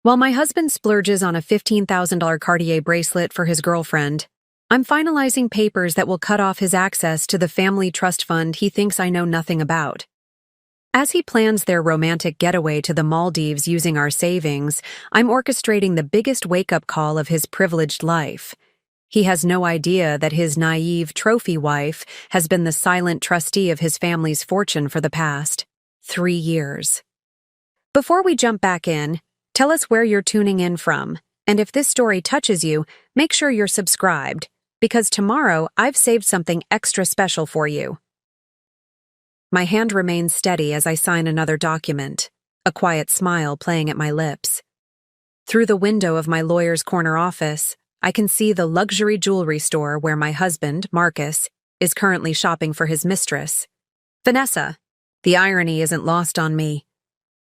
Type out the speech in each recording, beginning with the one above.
While my husband splurges on a $15,000 Cartier bracelet for his girlfriend, I'm finalizing papers that will cut off his access to the family trust fund he thinks I know nothing about. As he plans their romantic getaway to the Maldives using our savings, I'm orchestrating the biggest wake-up call of his privileged life. He has no idea that his naive trophy wife has been the silent trustee of his family's fortune for the past 3 years. Before we jump back in, tell us where you're tuning in from, and if this story touches you, make sure you're subscribed, because tomorrow I've saved something extra special for you. My hand remains steady as I sign another document, a quiet smile playing at my lips. Through the window of my lawyer's corner office, I can see the luxury jewelry store where my husband, Marcus, is currently shopping for his mistress, Vanessa. The irony isn't lost on me.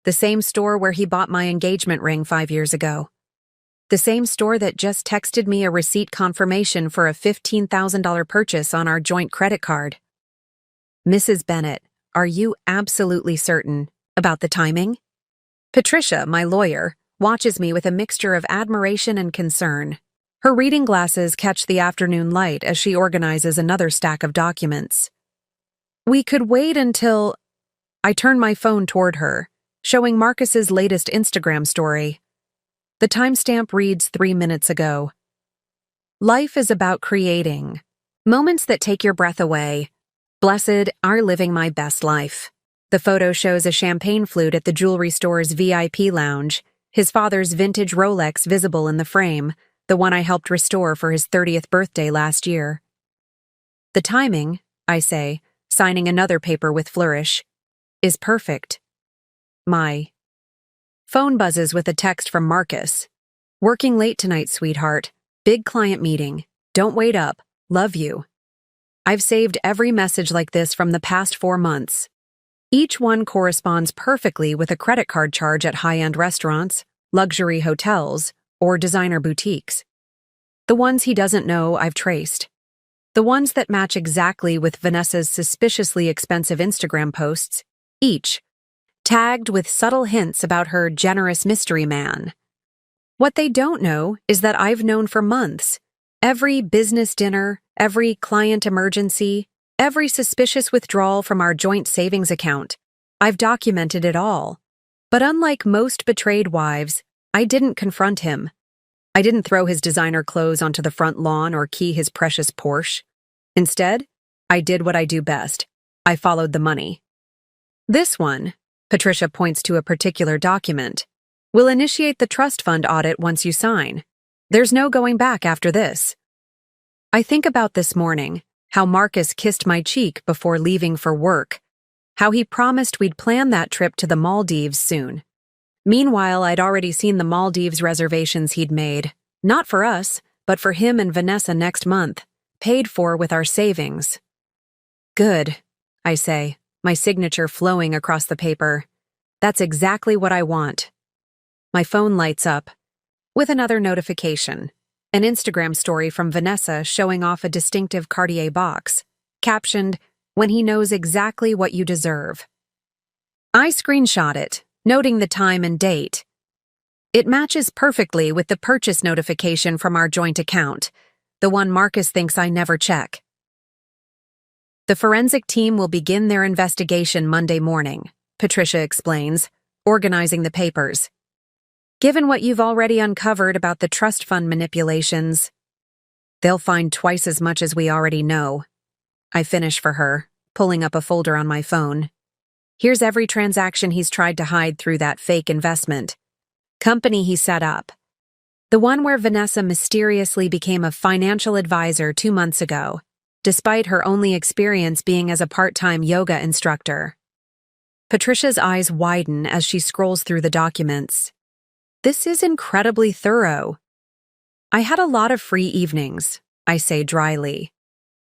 The same store where he bought my engagement ring 5 years ago. The same store that just texted me a receipt confirmation for a $15,000 purchase on our joint credit card. Mrs. Bennett, are you absolutely certain about the timing? Patricia, my lawyer, watches me with a mixture of admiration and concern. Her reading glasses catch the afternoon light as she organizes another stack of documents. We could wait until... I turn my phone toward her, showing Marcus's latest Instagram story. The timestamp reads 3 minutes ago. Life is about creating moments that take your breath away. Blessed are living my best life. The photo shows a champagne flute at the jewelry store's VIP lounge, his father's vintage Rolex visible in the frame, the one I helped restore for his 30th birthday last year. The timing, I say, signing another paper with flourish, is perfect. My phone buzzes with a text from Marcus. Working late tonight, sweetheart. Big client meeting. Don't wait up. Love you. I've saved every message like this from the past 4 months. Each one corresponds perfectly with a credit card charge at high-end restaurants, luxury hotels, or designer boutiques. The ones he doesn't know I've traced. The ones that match exactly with Vanessa's suspiciously expensive Instagram posts, each tagged with subtle hints about her generous mystery man. What they don't know is that I've known for months. Every business dinner, every client emergency, every suspicious withdrawal from our joint savings account. I've documented it all. But unlike most betrayed wives, I didn't confront him. I didn't throw his designer clothes onto the front lawn or key his precious Porsche. Instead, I did what I do best. I followed the money. This one, Patricia points to a particular document, will initiate the trust fund audit once you sign. There's no going back after this. I think about this morning, how Marcus kissed my cheek before leaving for work, how he promised we'd plan that trip to the Maldives soon. Meanwhile, I'd already seen the Maldives reservations he'd made, not for us, but for him and Vanessa next month, paid for with our savings. Good, I say, my signature flowing across the paper. That's exactly what I want. My phone lights up with another notification, an Instagram story from Vanessa showing off a distinctive Cartier box, captioned, "When he knows exactly what you deserve." I screenshot it, noting the time and date. It matches perfectly with the purchase notification from our joint account, the one Marcus thinks I never check. The forensic team will begin their investigation Monday morning, Patricia explains, organizing the papers. Given what you've already uncovered about the trust fund manipulations, they'll find twice as much as we already know. I finish for her, pulling up a folder on my phone. Here's every transaction he's tried to hide through that fake investment. Company he set up. The one where Vanessa mysteriously became a financial advisor 2 months ago, despite her only experience being as a part-time yoga instructor. Patricia's eyes widen as she scrolls through the documents. This is incredibly thorough. I had a lot of free evenings, I say dryly.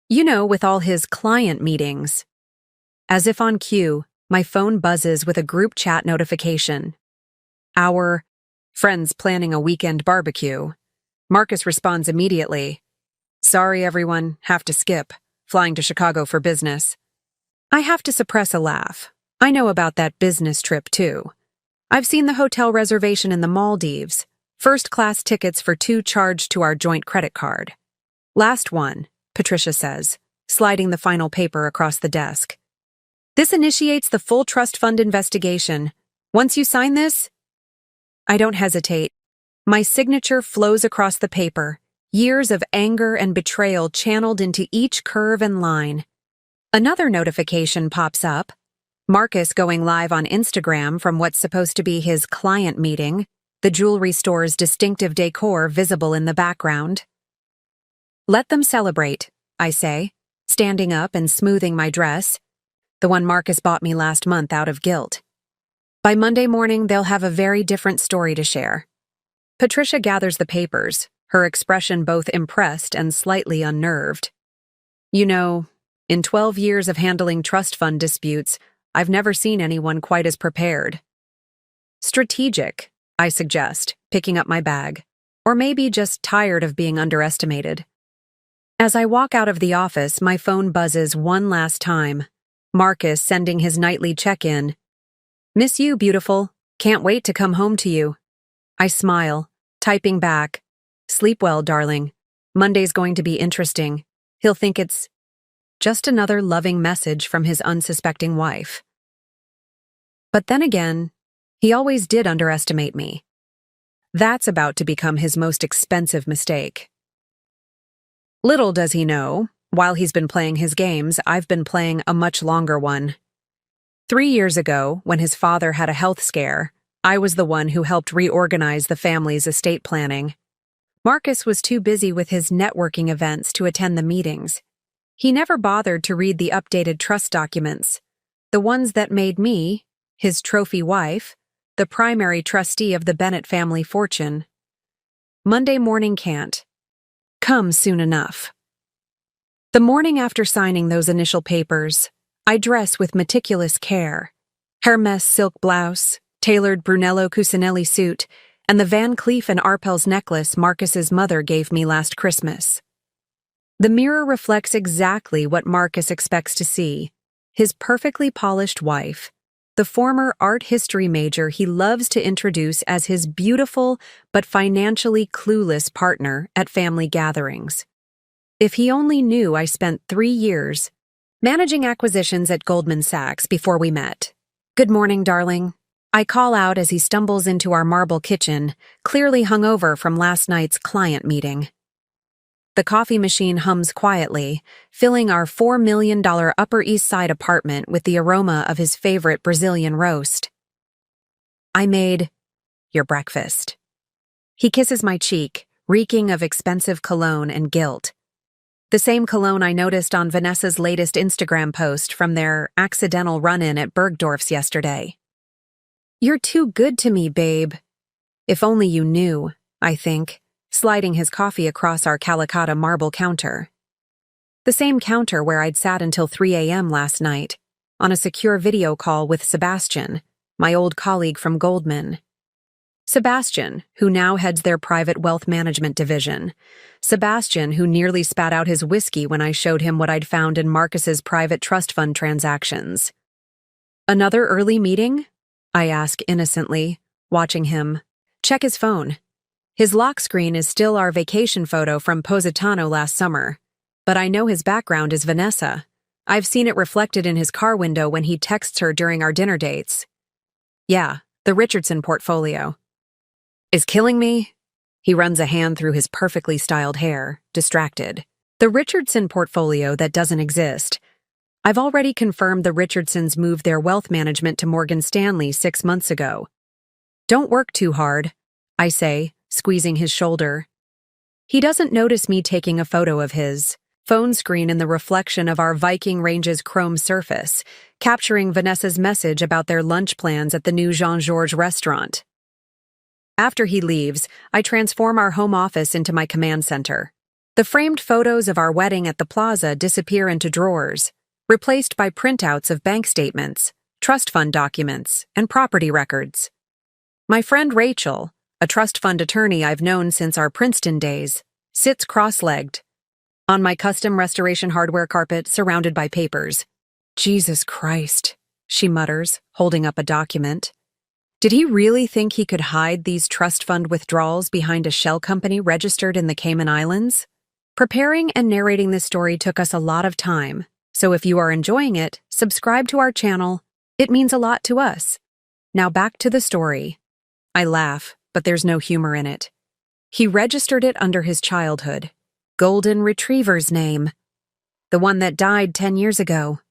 You know, with all his client meetings. As if on cue, my phone buzzes with a group chat notification. Our friends planning a weekend barbecue. Marcus responds immediately. Sorry everyone, have to skip. Flying to Chicago for business. I have to suppress a laugh. I know about that business trip too. I've seen the hotel reservation in the Maldives. First-class tickets for 2 charged to our joint credit card. Last one, Patricia says, sliding the final paper across the desk. This initiates the full trust fund investigation. Once you sign this, I don't hesitate. My signature flows across the paper, years of anger and betrayal channeled into each curve and line. Another notification pops up. Marcus going live on Instagram from what's supposed to be his client meeting, the jewelry store's distinctive decor visible in the background. Let them celebrate, I say, standing up and smoothing my dress, the one Marcus bought me last month out of guilt. By Monday morning, they'll have a very different story to share. Patricia gathers the papers, her expression both impressed and slightly unnerved. You know, in 12 years of handling trust fund disputes, I've never seen anyone quite as prepared. Strategic, I suggest, picking up my bag, or maybe just tired of being underestimated. As I walk out of the office, my phone buzzes one last time. Marcus sending his nightly check-in. Miss you, beautiful. Can't wait to come home to you. I smile, typing back. Sleep well, darling. Monday's going to be interesting. He'll think it's just another loving message from his unsuspecting wife. But then again, he always did underestimate me. That's about to become his most expensive mistake. Little does he know, while he's been playing his games, I've been playing a much longer one. 3 years ago, when his father had a health scare, I was the one who helped reorganize the family's estate planning. Marcus was too busy with his networking events to attend the meetings. He never bothered to read the updated trust documents, the ones that made me, his trophy wife, the primary trustee of the Bennett family fortune. Monday morning can't come soon enough. The morning after signing those initial papers, I dress with meticulous care. Hermes silk blouse, tailored Brunello Cucinelli suit, and the Van Cleef & Arpels necklace Marcus's mother gave me last Christmas. The mirror reflects exactly what Marcus expects to see: his perfectly polished wife, the former art history major he loves to introduce as his beautiful but financially clueless partner at family gatherings. If he only knew I spent 3 years managing acquisitions at Goldman Sachs before we met. Good morning, darling. I call out as he stumbles into our marble kitchen, clearly hungover from last night's client meeting. The coffee machine hums quietly, filling our $4 million Upper East Side apartment with the aroma of his favorite Brazilian roast. I made your breakfast. He kisses my cheek, reeking of expensive cologne and guilt. The same cologne I noticed on Vanessa's latest Instagram post from their accidental run-in at Bergdorf's yesterday. You're too good to me, babe. If only you knew, I think, sliding his coffee across our Calicotta marble counter. The same counter where I'd sat until 3 a.m. last night, on a secure video call with Sebastian, my old colleague from Goldman. Sebastian, who now heads their private wealth management division. Sebastian, who nearly spat out his whiskey when I showed him what I'd found in Marcus's private trust fund transactions. Another early meeting? I ask innocently, watching him. Check his phone. His lock screen is still our vacation photo from Positano last summer, but I know his background is Vanessa. I've seen it reflected in his car window when he texts her during our dinner dates. Yeah, the Richardson portfolio. Is killing me? He runs a hand through his perfectly styled hair, distracted. The Richardson portfolio that doesn't exist. I've already confirmed the Richardsons moved their wealth management to Morgan Stanley 6 months ago. Don't work too hard, I say, squeezing his shoulder. He doesn't notice me taking a photo of his phone screen in the reflection of our Viking Range's chrome surface, capturing Vanessa's message about their lunch plans at the new Jean-Georges restaurant. After he leaves, I transform our home office into my command center. The framed photos of our wedding at the plaza disappear into drawers, replaced by printouts of bank statements, trust fund documents, and property records. My friend Rachel, a trust fund attorney I've known since our Princeton days, sits cross-legged on my custom restoration hardware carpet surrounded by papers. Jesus Christ, she mutters, holding up a document. Did he really think he could hide these trust fund withdrawals behind a shell company registered in the Cayman Islands? Preparing and narrating this story took us a lot of time, so if you are enjoying it, subscribe to our channel. It means a lot to us. Now back to the story. I laugh, but there's no humor in it. He registered it under his childhood. Golden Retriever's name. The one that died 10 years ago.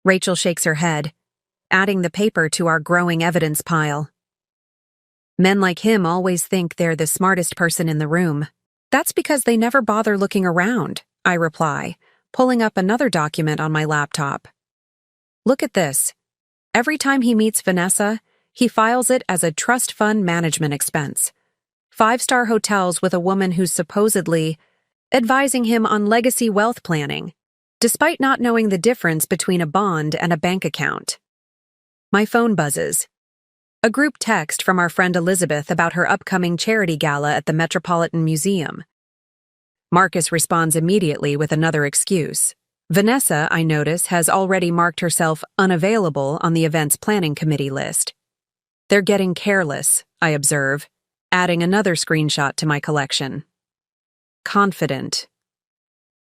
Rachel shakes her head, adding the paper to our growing evidence pile. Men like him always think they're the smartest person in the room. That's because they never bother looking around, I reply, pulling up another document on my laptop. Look at this. Every time he meets Vanessa, he files it as a trust fund management expense. 5-star hotels with a woman who's supposedly advising him on legacy wealth planning, despite not knowing the difference between a bond and a bank account. My phone buzzes. A group text from our friend Elizabeth about her upcoming charity gala at the Metropolitan Museum. Marcus responds immediately with another excuse. Vanessa, I notice, has already marked herself unavailable on the event's planning committee list. They're getting careless, I observe, adding another screenshot to my collection. Confident.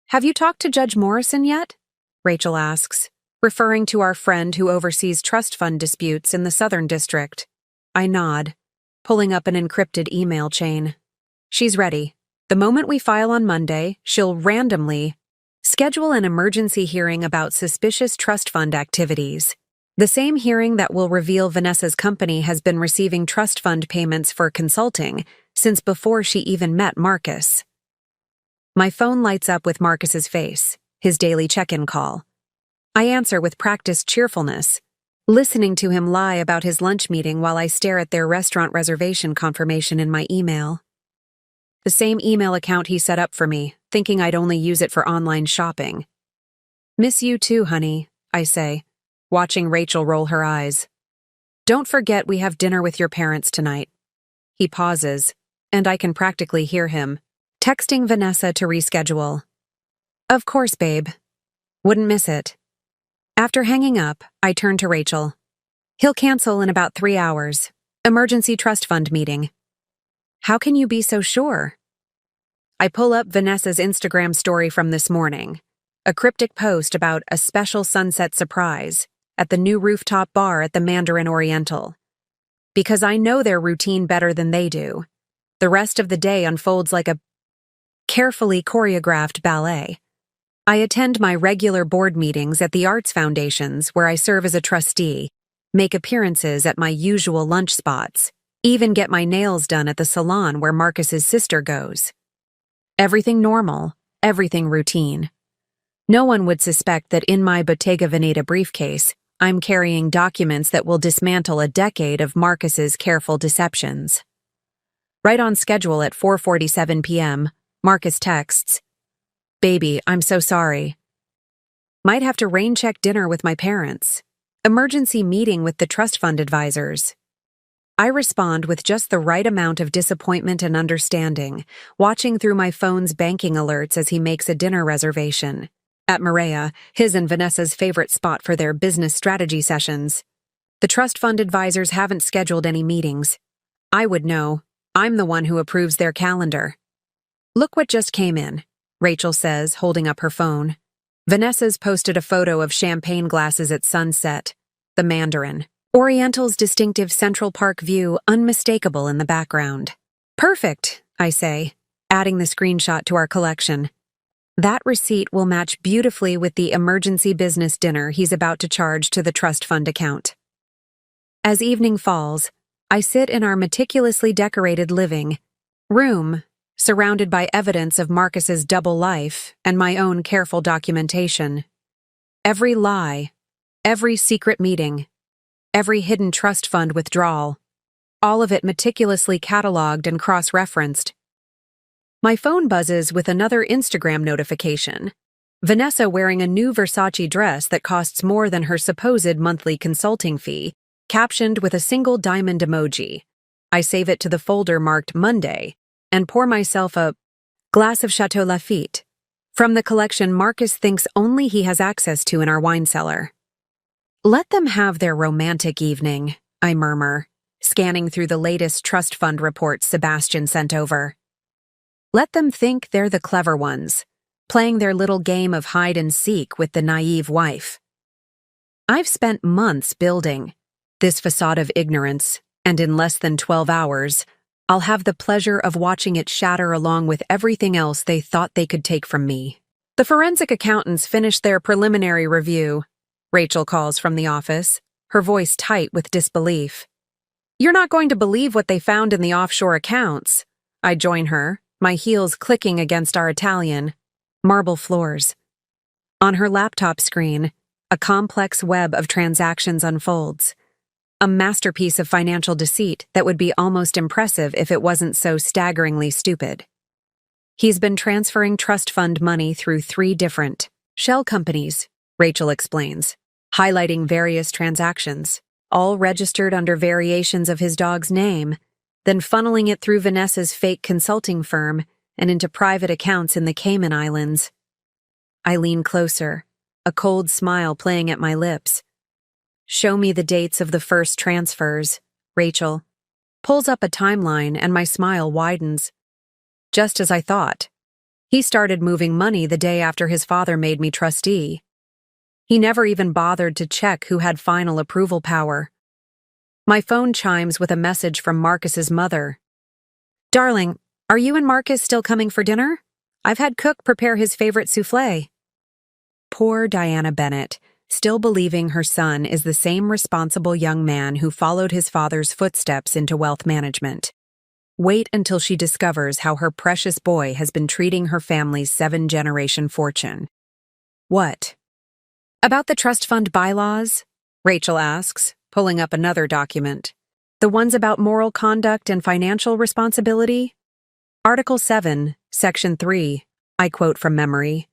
Have you talked to Judge Morrison yet? Rachel asks, referring to our friend who oversees trust fund disputes in the Southern District. I nod, pulling up an encrypted email chain. She's ready. The moment we file on Monday, she'll randomly schedule an emergency hearing about suspicious trust fund activities. The same hearing that will reveal Vanessa's company has been receiving trust fund payments for consulting since before she even met Marcus. My phone lights up with Marcus's face, his daily check-in call. I answer with practiced cheerfulness, listening to him lie about his lunch meeting while I stare at their restaurant reservation confirmation in my email. The same email account he set up for me, thinking I'd only use it for online shopping. Miss you too, honey, I say, watching Rachel roll her eyes. Don't forget we have dinner with your parents tonight. He pauses, and I can practically hear him, texting Vanessa to reschedule. Of course, babe. Wouldn't miss it. After hanging up, I turn to Rachel. He'll cancel in about 3 hours. Emergency trust fund meeting. How can you be so sure? I pull up Vanessa's Instagram story from this morning, a cryptic post about a special sunset surprise at the new rooftop bar at the Mandarin Oriental. Because I know their routine better than they do, the rest of the day unfolds like a carefully choreographed ballet. I attend my regular board meetings at the Arts Foundations where I serve as a trustee, make appearances at my usual lunch spots, even get my nails done at the salon where Marcus's sister goes. Everything normal, everything routine. No one would suspect that in my Bottega Veneta briefcase, I'm carrying documents that will dismantle a decade of Marcus's careful deceptions. Right on schedule at 4:47 p.m., Marcus texts, Baby, I'm so sorry. Might have to rain-check dinner with my parents. Emergency meeting with the trust fund advisors. I respond with just the right amount of disappointment and understanding, watching through my phone's banking alerts as he makes a dinner reservation. At Marea, his and Vanessa's favorite spot for their business strategy sessions. The trust fund advisors haven't scheduled any meetings. I would know. I'm the one who approves their calendar. Look what just came in, Rachel says, holding up her phone. Vanessa's posted a photo of champagne glasses at sunset, the Mandarin. Oriental's distinctive Central Park view unmistakable in the background. Perfect, I say, adding the screenshot to our collection. That receipt will match beautifully with the emergency business dinner he's about to charge to the trust fund account. As evening falls, I sit in our meticulously decorated living room, surrounded by evidence of Marcus's double life and my own careful documentation. Every lie, every secret meeting, every hidden trust fund withdrawal, all of it meticulously cataloged and cross-referenced. My phone buzzes with another Instagram notification. Vanessa wearing a new Versace dress that costs more than her supposed monthly consulting fee, captioned with a single diamond emoji. I save it to the folder marked Monday and pour myself a glass of Chateau Lafite from the collection Marcus thinks only he has access to in our wine cellar. Let them have their romantic evening, I murmur, scanning through the latest trust fund reports Sebastian sent over. Let them think they're the clever ones, playing their little game of hide and seek with the naive wife. I've spent months building this facade of ignorance, and in less than 12 hours, I'll have the pleasure of watching it shatter along with everything else they thought they could take from me. The forensic accountants finished their preliminary review. Rachel calls from the office, her voice tight with disbelief. You're not going to believe what they found in the offshore accounts. I join her, my heels clicking against our Italian marble floors. On her laptop screen, a complex web of transactions unfolds. A masterpiece of financial deceit that would be almost impressive if it wasn't so staggeringly stupid. He's been transferring trust fund money through 3 different shell companies, Rachel explains, highlighting various transactions, all registered under variations of his dog's name, then funneling it through Vanessa's fake consulting firm and into private accounts in the Cayman Islands. I lean closer, a cold smile playing at my lips. Show me the dates of the first transfers, Rachel. Pulls up a timeline and my smile widens. Just as I thought. He started moving money the day after his father made me trustee. He never even bothered to check who had final approval power. My phone chimes with a message from Marcus's mother. Darling, are you and Marcus still coming for dinner? I've had Cook prepare his favorite soufflé. Poor Diana Bennett, still believing her son is the same responsible young man who followed his father's footsteps into wealth management. Wait until she discovers how her precious boy has been treating her family's 7-generation fortune. What? About the trust fund bylaws? Rachel asks, pulling up another document. The ones about moral conduct and financial responsibility? Article 7, Section 3, I quote from memory.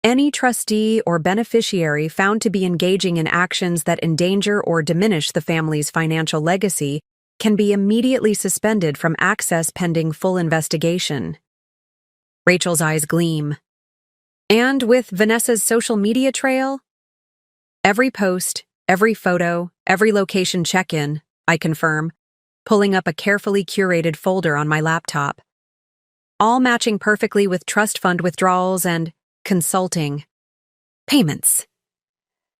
Any trustee or beneficiary found to be engaging in actions that endanger or diminish the family's financial legacy can be immediately suspended from access pending full investigation. Rachel's eyes gleam. And with Vanessa's social media trail? Every post, every photo, every location check-in, I confirm, pulling up a carefully curated folder on my laptop. All matching perfectly with trust fund withdrawals and consulting payments.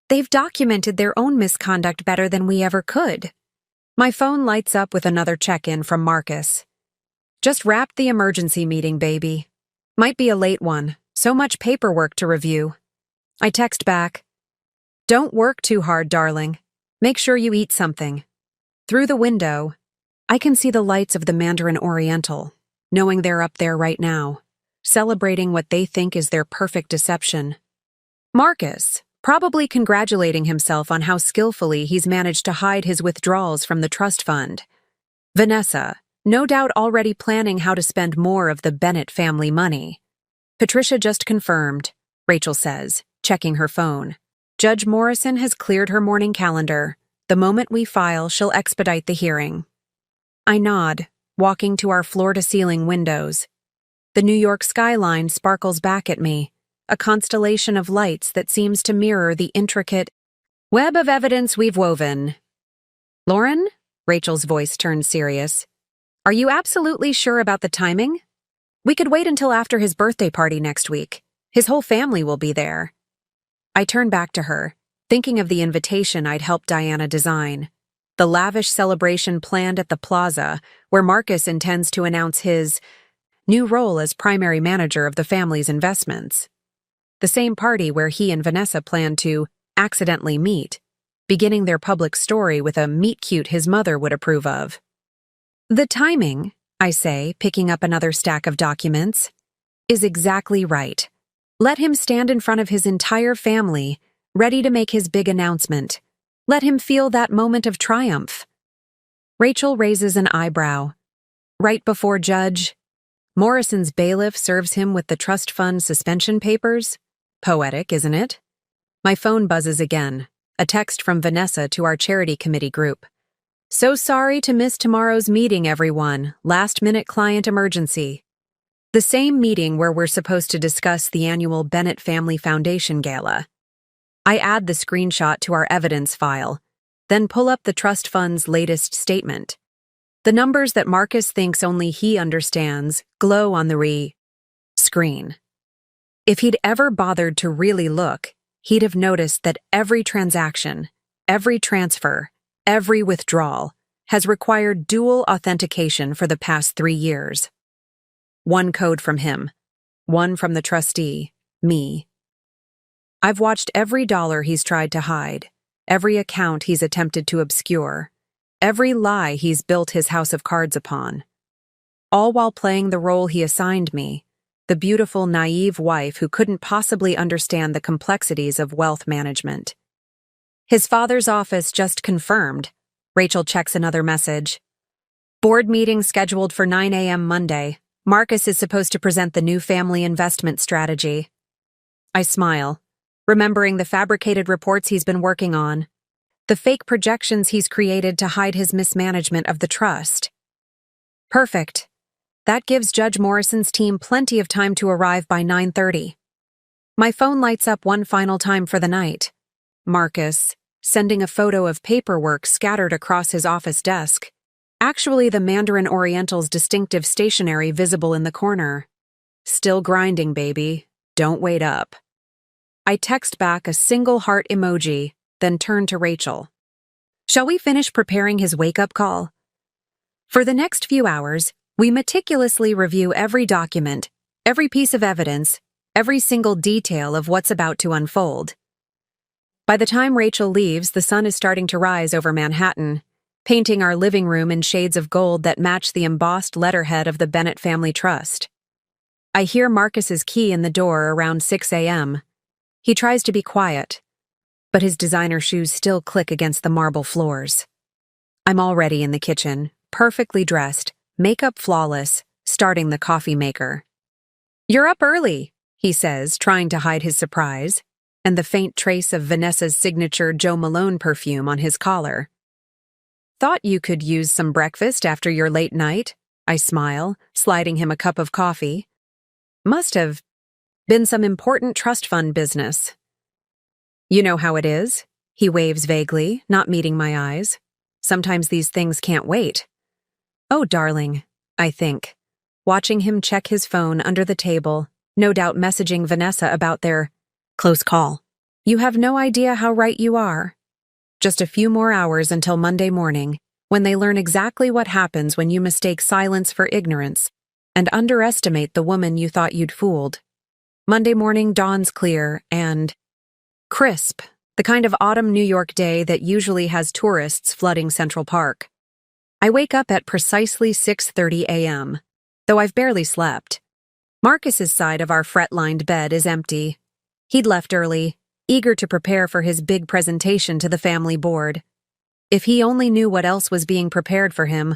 They've documented their own misconduct better than we ever could. My phone lights up with another check-in from Marcus. Just wrapped the emergency meeting, baby. Might be a late one, so much paperwork to review. I text back. Don't work too hard, darling. Make sure you eat something. Through the window, I can see the lights of the Mandarin Oriental, knowing they're up there right now, celebrating what they think is their perfect deception. Marcus, probably congratulating himself on how skillfully he's managed to hide his withdrawals from the trust fund. Vanessa, no doubt already planning how to spend more of the Bennett family money. Patricia just confirmed, Rachel says, checking her phone. Judge Morrison has cleared her morning calendar. The moment we file, she'll expedite the hearing. I nod, walking to our floor-to-ceiling windows. The New York skyline sparkles back at me, a constellation of lights that seems to mirror the intricate web of evidence we've woven. Lauren? Rachel's voice turned serious. Are you absolutely sure about the timing? We could wait until after his birthday party next week. His whole family will be there. I turn back to her, thinking of the invitation I'd helped Diana design. The lavish celebration planned at the plaza, where Marcus intends to announce his new role as primary manager of the family's investments. The same party where he and Vanessa plan to accidentally meet, beginning their public story with a meet-cute his mother would approve of. The timing, I say, picking up another stack of documents, is exactly right. Let him stand in front of his entire family, ready to make his big announcement. Let him feel that moment of triumph. Rachel raises an eyebrow. Right before Judge Morrison's bailiff serves him with the trust fund suspension papers? Poetic, isn't it? My phone buzzes again, a text from Vanessa to our charity committee group. So sorry to miss tomorrow's meeting, everyone. Last-minute client emergency. The same meeting where we're supposed to discuss the annual Bennett Family Foundation Gala. I add the screenshot to our evidence file. then pull up the trust fund's latest statement. The numbers that Marcus thinks only he understands glow on the screen. If he'd ever bothered to really look, he'd have noticed that every transaction, every transfer, every withdrawal has required dual authentication for the past 3 years. One code from him, one from the trustee, me. I've watched every dollar he's tried to hide, every account he's attempted to obscure, every lie he's built his house of cards upon, all while playing the role he assigned me, the beautiful, naive wife who couldn't possibly understand the complexities of wealth management. His father's office just confirmed. Rachel checks another message. Board meeting scheduled for 9 a.m. Monday. Marcus is supposed to present the new family investment strategy. I smile, remembering the fabricated reports he's been working on, the fake projections he's created to hide his mismanagement of the trust. Perfect. That gives Judge Morrison's team plenty of time to arrive by 9:30. My phone lights up one final time for the night. Marcus, sending a photo of paperwork scattered across his office desk. Actually, the Mandarin Oriental's distinctive stationery visible in the corner. Still grinding, baby. Don't wait up. I text back a single heart emoji, then turn to Rachel. Shall we finish preparing his wake-up call? For the next few hours, we meticulously review every document, every piece of evidence, every single detail of what's about to unfold. By the time Rachel leaves, the sun is starting to rise over Manhattan, painting our living room in shades of gold that match the embossed letterhead of the Bennett Family Trust. I hear Marcus's key in the door around 6 a.m. He tries to be quiet, but his designer shoes still click against the marble floors. I'm already in the kitchen, perfectly dressed, makeup flawless, starting the coffee maker. You're up early, he says, trying to hide his surprise, and the faint trace of Vanessa's signature Jo Malone perfume on his collar. Thought you could use some breakfast after your late night, I smile, sliding him a cup of coffee. Must have been some important trust fund business. You know how it is, he waves vaguely, not meeting my eyes. Sometimes these things can't wait. Oh, darling, I think, watching him check his phone under the table, no doubt messaging Vanessa about their close call. You have no idea how right you are. Just a few more hours until Monday morning, when they learn exactly what happens when you mistake silence for ignorance and underestimate the woman you thought you'd fooled. Monday morning dawns clear and crisp, the kind of autumn New York day that usually has tourists flooding Central Park. I wake up at precisely 6:30 a.m., though I've barely slept. Marcus's side of our fret-lined bed is empty. He'd left early, eager to prepare for his big presentation to the family board. If he only knew what else was being prepared for him.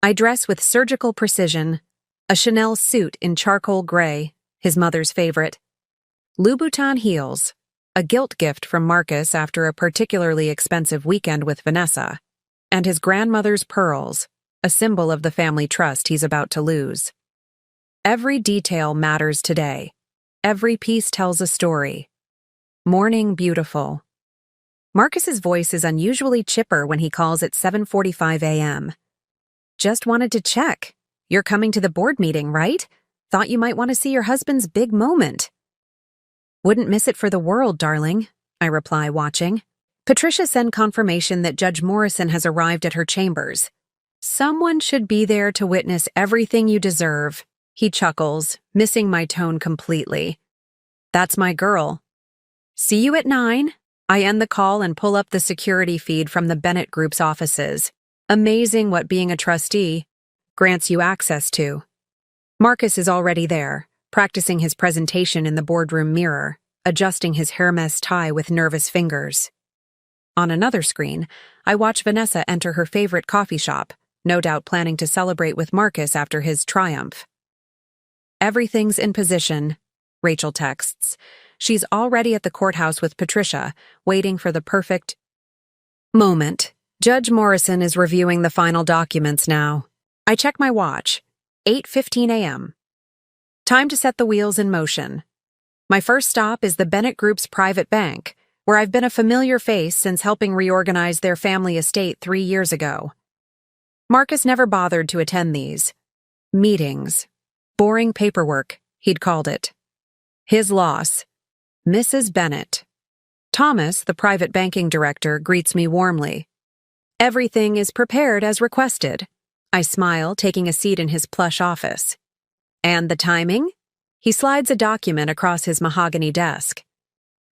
I dress with surgical precision, a Chanel suit in charcoal gray, his mother's favorite. Louboutin heels, a guilt gift from Marcus after a particularly expensive weekend with Vanessa, and his grandmother's pearls, a symbol of the family trust he's about to lose. Every detail matters today. Every piece tells a story. Morning beautiful. Marcus's voice is unusually chipper when he calls at 7:45 a.m. Just wanted to check. You're coming to the board meeting, right? Thought you might want to see your husband's big moment. Wouldn't miss it for the world, darling, I reply, watching. Patricia sent confirmation that Judge Morrison has arrived at her chambers. Someone should be there to witness everything you deserve, he chuckles, missing my tone completely. That's my girl. See you at 9. I end the call and pull up the security feed from the Bennett Group's offices. Amazing what being a trustee grants you access to. Marcus is already there, practicing his presentation in the boardroom mirror, adjusting his Hermes tie with nervous fingers. On another screen, I watch Vanessa enter her favorite coffee shop, no doubt planning to celebrate with Marcus after his triumph. Everything's in position, Rachel texts. She's already at the courthouse with Patricia, waiting for the perfect moment. Judge Morrison is reviewing the final documents now. I check my watch. 8:15 a.m. Time to set the wheels in motion. My first stop is the Bennett Group's private bank, where I've been a familiar face since helping reorganize their family estate 3 years ago. Marcus never bothered to attend these meetings. Boring paperwork, he'd called it. His loss. Mrs. Bennett. Thomas, the private banking director, greets me warmly. Everything is prepared as requested. I smile, taking a seat in his plush office. And the timing? He slides a document across his mahogany desk.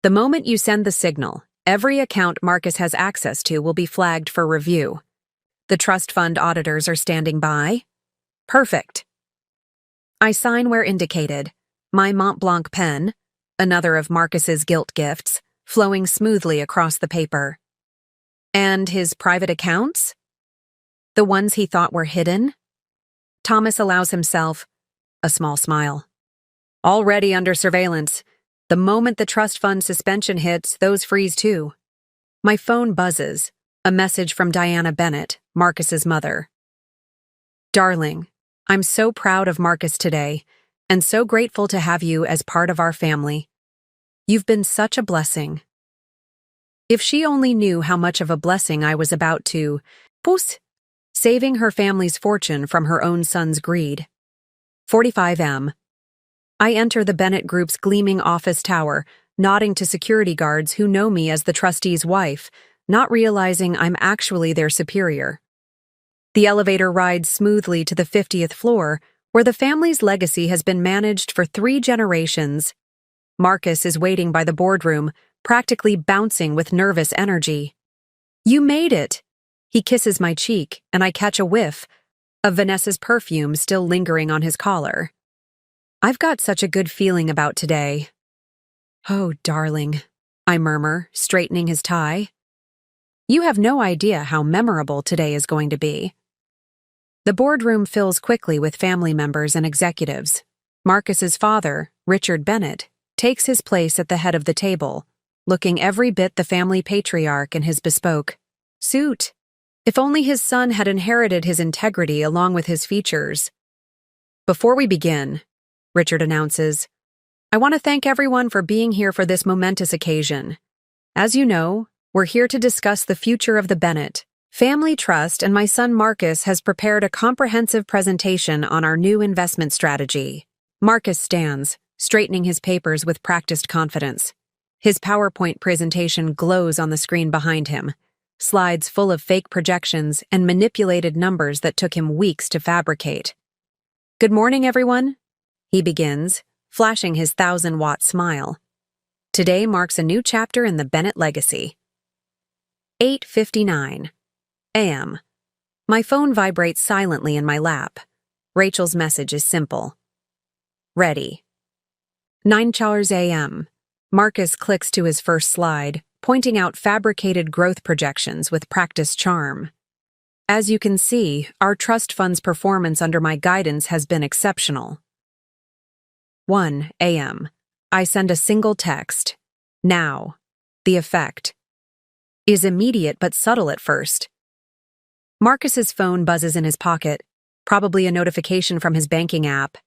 The moment you send the signal, every account Marcus has access to will be flagged for review. The trust fund auditors are standing by. Perfect. I sign where indicated, my Mont Blanc pen, another of Marcus's gilt gifts, flowing smoothly across the paper. And his private accounts? The ones he thought were hidden? Thomas allows himself a small smile. Already under surveillance. The moment the trust fund suspension hits, those freeze too. My phone buzzes. A message from Diana Bennett, Marcus's mother. Darling, I'm so proud of Marcus today, and so grateful to have you as part of our family. You've been such a blessing. If she only knew how much of a blessing I was about to saving her family's fortune from her own son's greed. 45M. I enter the Bennett Group's gleaming office tower, nodding to security guards who know me as the trustee's wife, not realizing I'm actually their superior. The elevator rides smoothly to the 50th floor, where the family's legacy has been managed for 3 generations. Marcus is waiting by the boardroom, practically bouncing with nervous energy. You made it! He kisses my cheek, and I catch a whiff of Vanessa's perfume still lingering on his collar. I've got such a good feeling about today. Oh, darling, I murmur, straightening his tie. You have no idea how memorable today is going to be. The boardroom fills quickly with family members and executives. Marcus's father, Richard Bennett, takes his place at the head of the table, looking every bit the family patriarch in his bespoke suit. If only his son had inherited his integrity along with his features. Before we begin, Richard announces, I want to thank everyone for being here for this momentous occasion. As you know, we're here to discuss the future of the Bennett Family Trust, and my son Marcus has prepared a comprehensive presentation on our new investment strategy. Marcus stands, straightening his papers with practiced confidence. His PowerPoint presentation glows on the screen behind him, slides full of fake projections and manipulated numbers that took him weeks to fabricate. Good morning, everyone, he begins, flashing his 1,000-watt smile. Today marks a new chapter in the Bennett legacy. 8:59 a.m. My phone vibrates silently in my lap. Rachel's message is simple. Ready. 9 a.m. Marcus clicks to his first slide, pointing out fabricated growth projections with practiced charm. As you can see, our trust fund's performance under my guidance has been exceptional. 1 a.m. I send a single text. Now. The effect is immediate but subtle at first. Marcus's phone buzzes in his pocket, probably a notification from his banking app.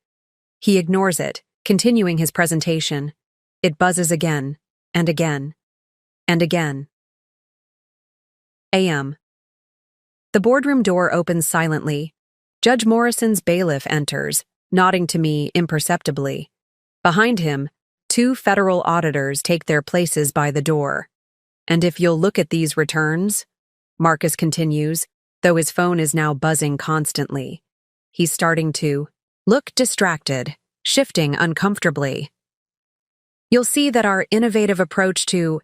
He ignores it, continuing his presentation. It buzzes again, and again, and again. A.M. The boardroom door opens silently. Judge Morrison's bailiff enters, nodding to me imperceptibly. Behind him, 2 federal auditors take their places by the door. And if you'll look at these returns, Marcus continues, though his phone is now buzzing constantly. He's starting to look distracted, shifting uncomfortably. You'll see that our innovative approach to...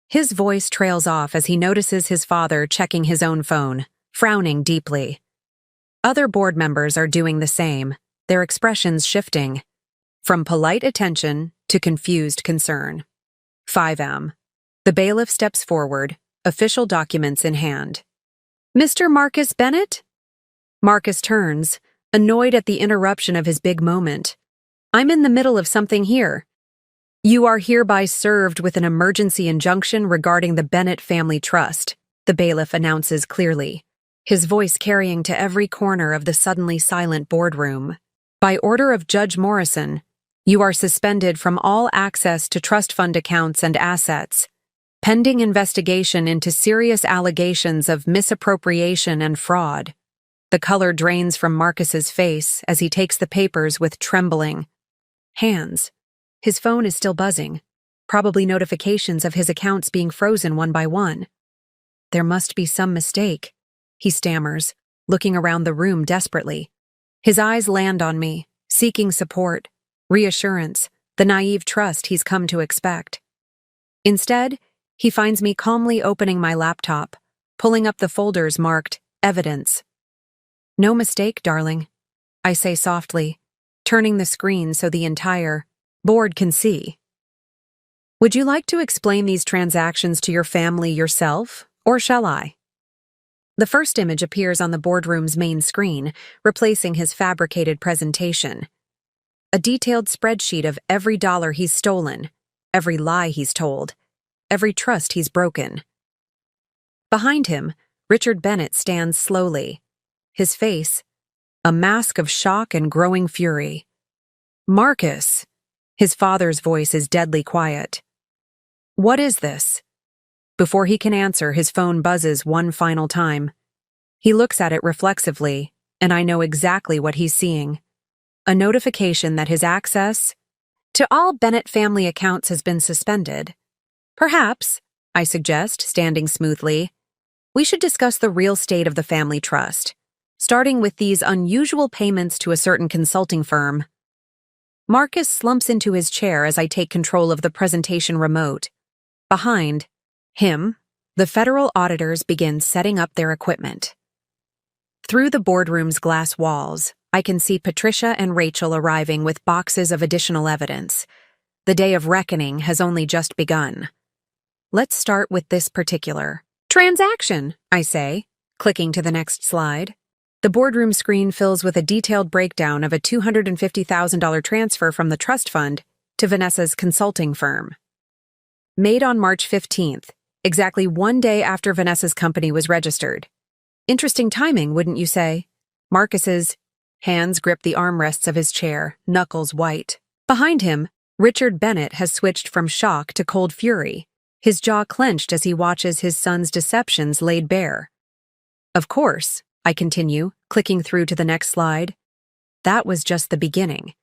His voice trails off as he notices his father checking his own phone, frowning deeply. Other board members are doing the same, their expressions shifting, from polite attention to confused concern. 5M. The bailiff steps forward, official documents in hand. Mr. Marcus Bennett? Marcus turns, annoyed at the interruption of his big moment. I'm in the middle of something here. You are hereby served with an emergency injunction regarding the Bennett Family Trust, the bailiff announces clearly, his voice carrying to every corner of the suddenly silent boardroom. By order of Judge Morrison, you are suspended from all access to trust fund accounts and assets. pending investigation into serious allegations of misappropriation and fraud. The color drains from Marcus's face as he takes the papers with trembling hands. His phone is still buzzing, probably notifications of his accounts being frozen one by one. There must be some mistake, he stammers, looking around the room desperately. His eyes land on me, seeking support, reassurance, the naive trust he's come to expect. Instead, he finds me calmly opening my laptop, pulling up the folders marked Evidence. No mistake, darling, I say softly, turning the screen so the entire board can see. Would you like to explain these transactions to your family yourself, or shall I? The first image appears on the boardroom's main screen, replacing his fabricated presentation. A detailed spreadsheet of every dollar he's stolen, every lie he's told, every trust he's broken. Behind him, Richard Bennett stands slowly, his face a mask of shock and growing fury. Marcus! His father's voice is deadly quiet. What is this? Before he can answer, his phone buzzes one final time. He looks at it reflexively, and I know exactly what he's seeing. A notification that his access to all Bennett family accounts has been suspended. Perhaps, I suggest, standing smoothly, we should discuss the real state of the family trust, starting with these unusual payments to a certain consulting firm. Marcus slumps into his chair as I take control of the presentation remote. Behind him, the federal auditors begin setting up their equipment. Through the boardroom's glass walls, I can see Patricia and Rachel arriving with boxes of additional evidence. The day of reckoning has only just begun. Let's start with this particular transaction, I say, clicking to the next slide. The boardroom screen fills with a detailed breakdown of a $250,000 transfer from the trust fund to Vanessa's consulting firm. Made on March 15th, exactly one day after Vanessa's company was registered. Interesting timing, wouldn't you say? Marcus's hands grip the armrests of his chair, knuckles white. Behind him, Richard Bennett has switched from shock to cold fury, his jaw clenched as he watches his son's deceptions laid bare. Of course, I continue, clicking through to the next slide. That was just the beginning.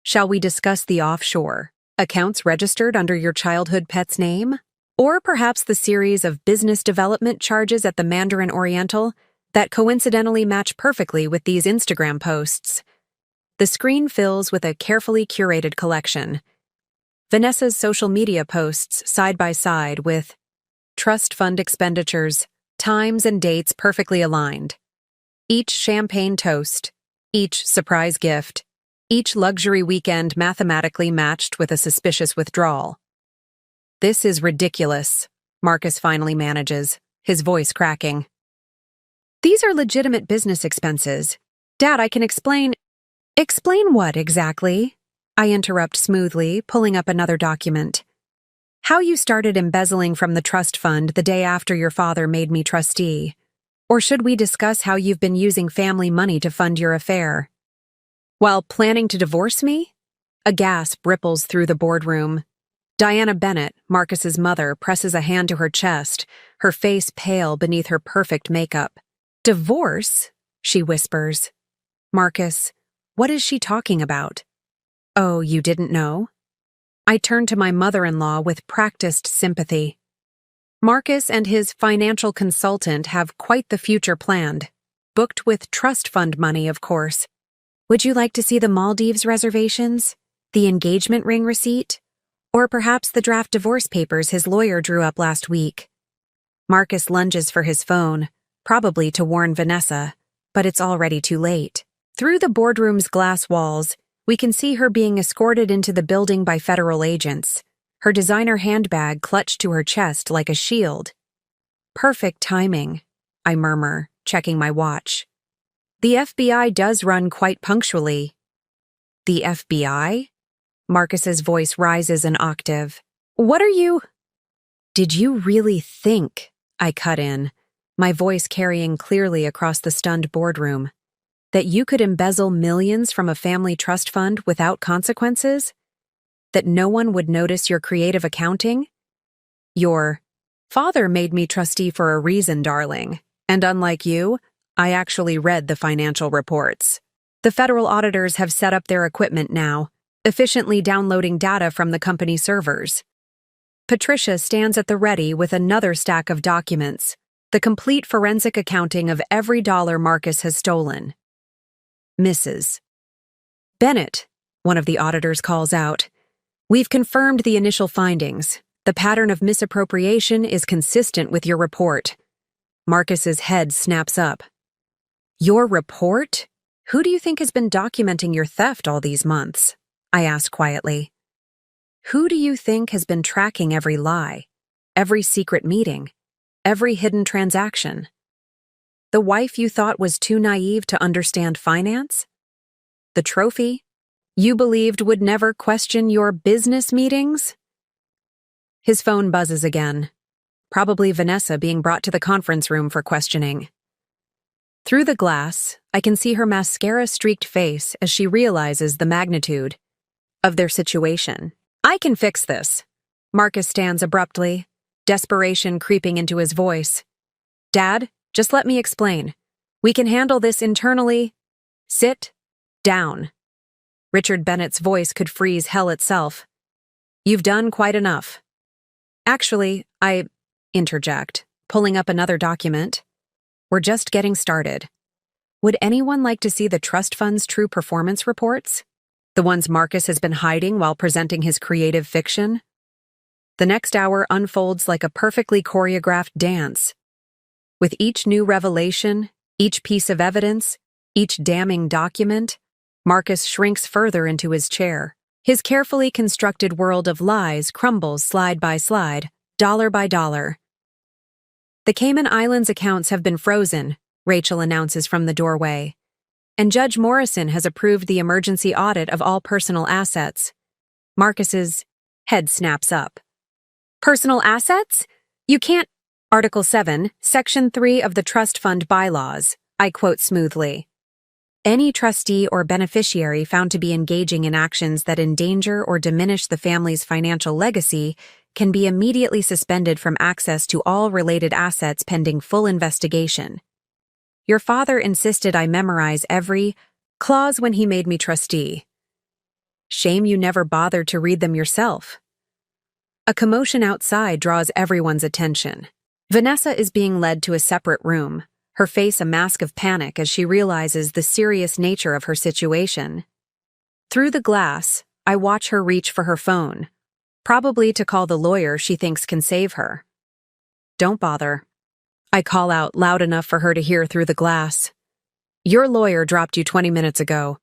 Shall we discuss the offshore accounts registered under your childhood pet's name? Or perhaps the series of business development charges at the Mandarin Oriental that coincidentally match perfectly with these Instagram posts? The screen fills with a carefully curated collection. Vanessa's social media posts side by side with trust fund expenditures, times and dates perfectly aligned. Each champagne toast, each surprise gift, each luxury weekend mathematically matched with a suspicious withdrawal. This is ridiculous, Marcus finally manages, his voice cracking. These are legitimate business expenses. Dad, I can explain. Explain what exactly? I interrupt smoothly, pulling up another document. How you started embezzling from the trust fund the day after your father made me trustee. Or should we discuss how you've been using family money to fund your affair? While planning to divorce me? A gasp ripples through the boardroom. Diana Bennett, Marcus's mother, presses a hand to her chest, her face pale beneath her perfect makeup. Divorce? She whispers. Marcus, what is she talking about? Oh, you didn't know? I turn to my mother-in-law with practiced sympathy. Marcus and his financial consultant have quite the future planned, booked with trust fund money, of course. Would you like to see the Maldives reservations? The engagement ring receipt? Or perhaps the draft divorce papers his lawyer drew up last week? Marcus lunges for his phone, probably to warn Vanessa, but it's already too late. Through the boardroom's glass walls, we can see her being escorted into the building by federal agents, her designer handbag clutched to her chest like a shield. Perfect timing, I murmur, checking my watch. The FBI does run quite punctually. The FBI? Marcus's voice rises an octave. What are you? Did you really think? I cut in, my voice carrying clearly across the stunned boardroom. That you could embezzle millions from a family trust fund without consequences? That no one would notice your creative accounting? Your Father made me trustee for a reason, darling. And unlike you, I actually read the financial reports. The federal auditors have set up their equipment now, efficiently downloading data from the company servers. Patricia stands at the ready with another stack of documents, the complete forensic accounting of every dollar Marcus has stolen. Mrs. Bennett, one of the auditors calls out, "We've confirmed the initial findings. The pattern of misappropriation is consistent with your report." Marcus's head snaps up. "Your report? Who do you think has been documenting your theft all these months?" I ask quietly. Who do you think has been tracking every lie, every secret meeting, every hidden transaction? The wife you thought was too naive to understand finance? The trophy you believed would never question your business meetings? His phone buzzes again. Probably Vanessa being brought to the conference room for questioning. Through the glass, I can see her mascara-streaked face as she realizes the magnitude of their situation. "I can fix this." Marcus stands abruptly, desperation creeping into his voice. "Dad, just let me explain. We can handle this internally. Sit down." Richard Bennett's voice could freeze hell itself. "You've done quite enough." "Actually, I interject, pulling up another document. "We're just getting started. Would anyone like to see the trust fund's true performance reports? The ones Marcus has been hiding while presenting his creative fiction?" The next hour unfolds like a perfectly choreographed dance. With each new revelation, each piece of evidence, each damning document, Marcus shrinks further into his chair. His carefully constructed world of lies crumbles slide by slide, dollar by dollar. "The Cayman Islands accounts have been frozen," Rachel announces from the doorway. "And Judge Morrison has approved the emergency audit of all personal assets." Marcus's head snaps up. "Personal assets? You can't—" Article 7, Section 3 of the Trust Fund Bylaws, I quote smoothly. "Any trustee or beneficiary found to be engaging in actions that endanger or diminish the family's financial legacy can be immediately suspended from access to all related assets pending full investigation. Your father insisted I memorize every clause when he made me trustee. Shame you never bothered to read them yourself." A commotion outside draws everyone's attention. Vanessa is being led to a separate room, her face a mask of panic as she realizes the serious nature of her situation. Through the glass, I watch her reach for her phone, probably to call the lawyer she thinks can save her. "Don't bother." I call out loud enough for her to hear through the glass. "Your lawyer dropped you 20 minutes ago.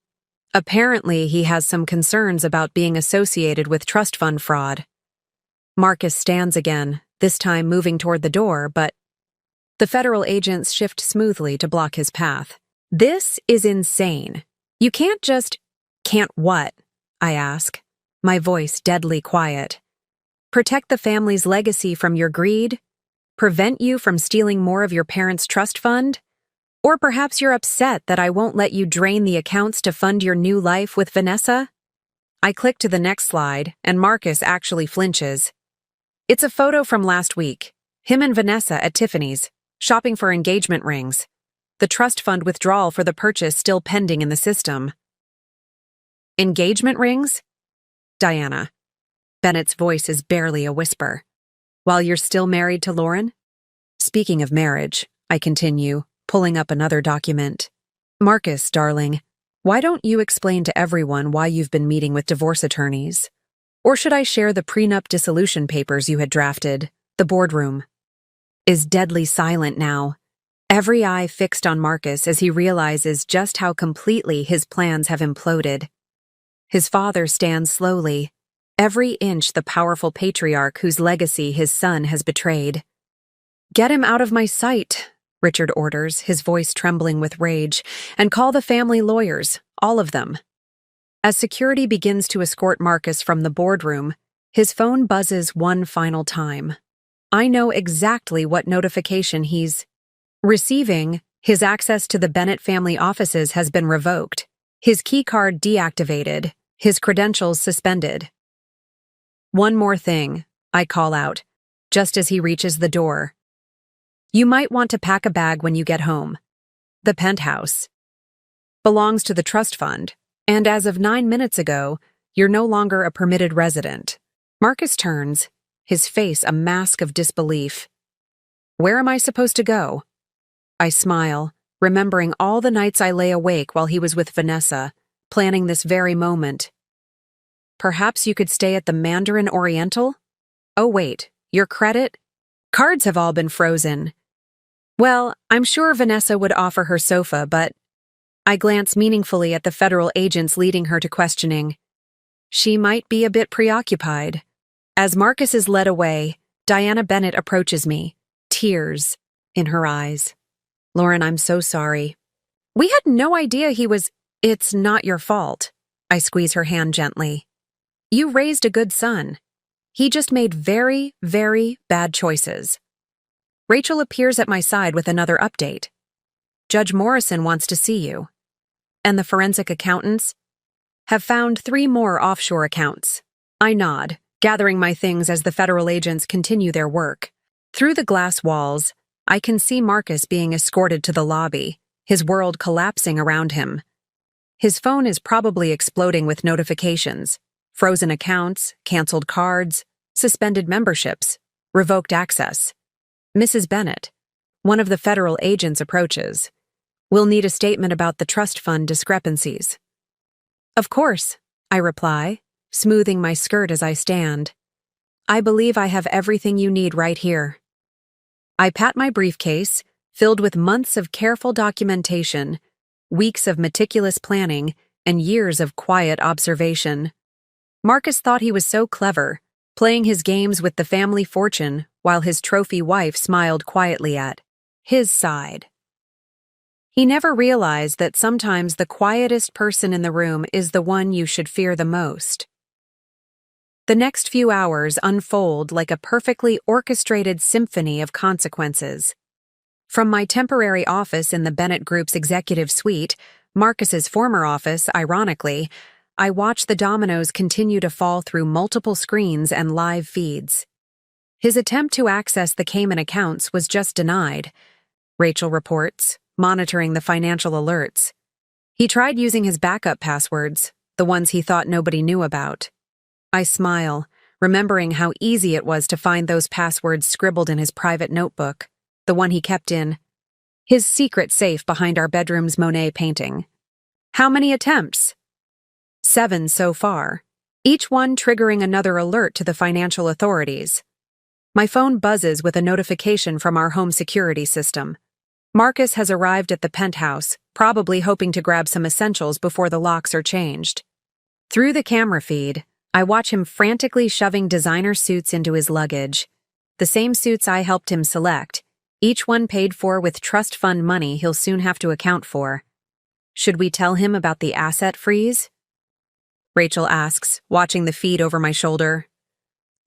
Apparently, he has some concerns about being associated with trust fund fraud." Marcus stands again, this time moving toward the door, but the federal agents shift smoothly to block his path. "This is insane. You can't just—" "Can't what?" I ask, my voice deadly quiet. "Protect the family's legacy from your greed? Prevent you from stealing more of your parents' trust fund? Or perhaps you're upset that I won't let you drain the accounts to fund your new life with Vanessa?" I click to the next slide, and Marcus actually flinches. It's a photo from last week. Him and Vanessa at Tiffany's, shopping for engagement rings. The trust fund withdrawal for the purchase still pending in the system. "Engagement rings?" "Diana." Bennett's voice is barely a whisper. "While you're still married to Lauren?" "Speaking of marriage," I continue, pulling up another document. "Marcus, darling, why don't you explain to everyone why you've been meeting with divorce attorneys? Or should I share the prenup dissolution papers you had drafted?" The boardroom is deadly silent now, every eye fixed on Marcus as he realizes just how completely his plans have imploded. His father stands slowly, every inch the powerful patriarch whose legacy his son has betrayed. "Get him out of my sight," Richard orders, his voice trembling with rage, "and call the family lawyers, all of them." As security begins to escort Marcus from the boardroom, his phone buzzes one final time. I know exactly what notification he's receiving. His access to the Bennett family offices has been revoked, his keycard deactivated, his credentials suspended. "One more thing," I call out. just as he reaches the door. You might want to pack a bag when you get home. The penthouse belongs to the trust fund, and as of 9 minutes ago, you're no longer a permitted resident. Marcus turns, his face a mask of disbelief. Where am I supposed to go? I smile, remembering all the nights I lay awake while he was with Vanessa, planning this very moment. Perhaps you could stay at the Mandarin Oriental? Oh wait, your credit? Cards have all been frozen. Well, I'm sure Vanessa would offer her sofa, but I glance meaningfully at the federal agents leading her to questioning. She might be a bit preoccupied. As Marcus is led away, Diana Bennett approaches me, tears in her eyes. Lauren, I'm so sorry. We had no idea he was— It's not your fault. I squeeze her hand gently. You raised a good son. He just made very, very bad choices. Rachel appears at my side with another update. Judge Morrison wants to see you. And the forensic accountants have found 3 more offshore accounts. I nod, gathering my things as the federal agents continue their work. Through the glass walls, I can see Marcus being escorted to the lobby, his world collapsing around him. His phone is probably exploding with notifications. Frozen accounts, canceled cards, suspended memberships, revoked access. Mrs. Bennett, one of the federal agents, approaches. We'll need a statement about the trust fund discrepancies. Of course, I reply, smoothing my skirt as I stand. I believe I have everything you need right here. I pat my briefcase, filled with months of careful documentation, weeks of meticulous planning, and years of quiet observation. Marcus thought he was so clever, playing his games with the family fortune while his trophy wife smiled quietly at his side. He never realized that sometimes the quietest person in the room is the one you should fear the most. The next few hours unfold like a perfectly orchestrated symphony of consequences. From my temporary office in the Bennett Group's executive suite, Marcus's former office, ironically, I watch the dominoes continue to fall through multiple screens and live feeds. His attempt to access the Cayman accounts was just denied, Rachel reports, monitoring the financial alerts. He tried using his backup passwords, the ones he thought nobody knew about. I smile, remembering how easy it was to find those passwords scribbled in his private notebook, the one he kept in his secret safe behind our bedroom's Monet painting. How many attempts? 7 so far, each one triggering another alert to the financial authorities. My phone buzzes with a notification from our home security system. Marcus has arrived at the penthouse, probably hoping to grab some essentials before the locks are changed. Through the camera feed, I watch him frantically shoving designer suits into his luggage. The same suits I helped him select, each one paid for with trust fund money he'll soon have to account for. Should we tell him about the asset freeze? Rachel asks, watching the feed over my shoulder.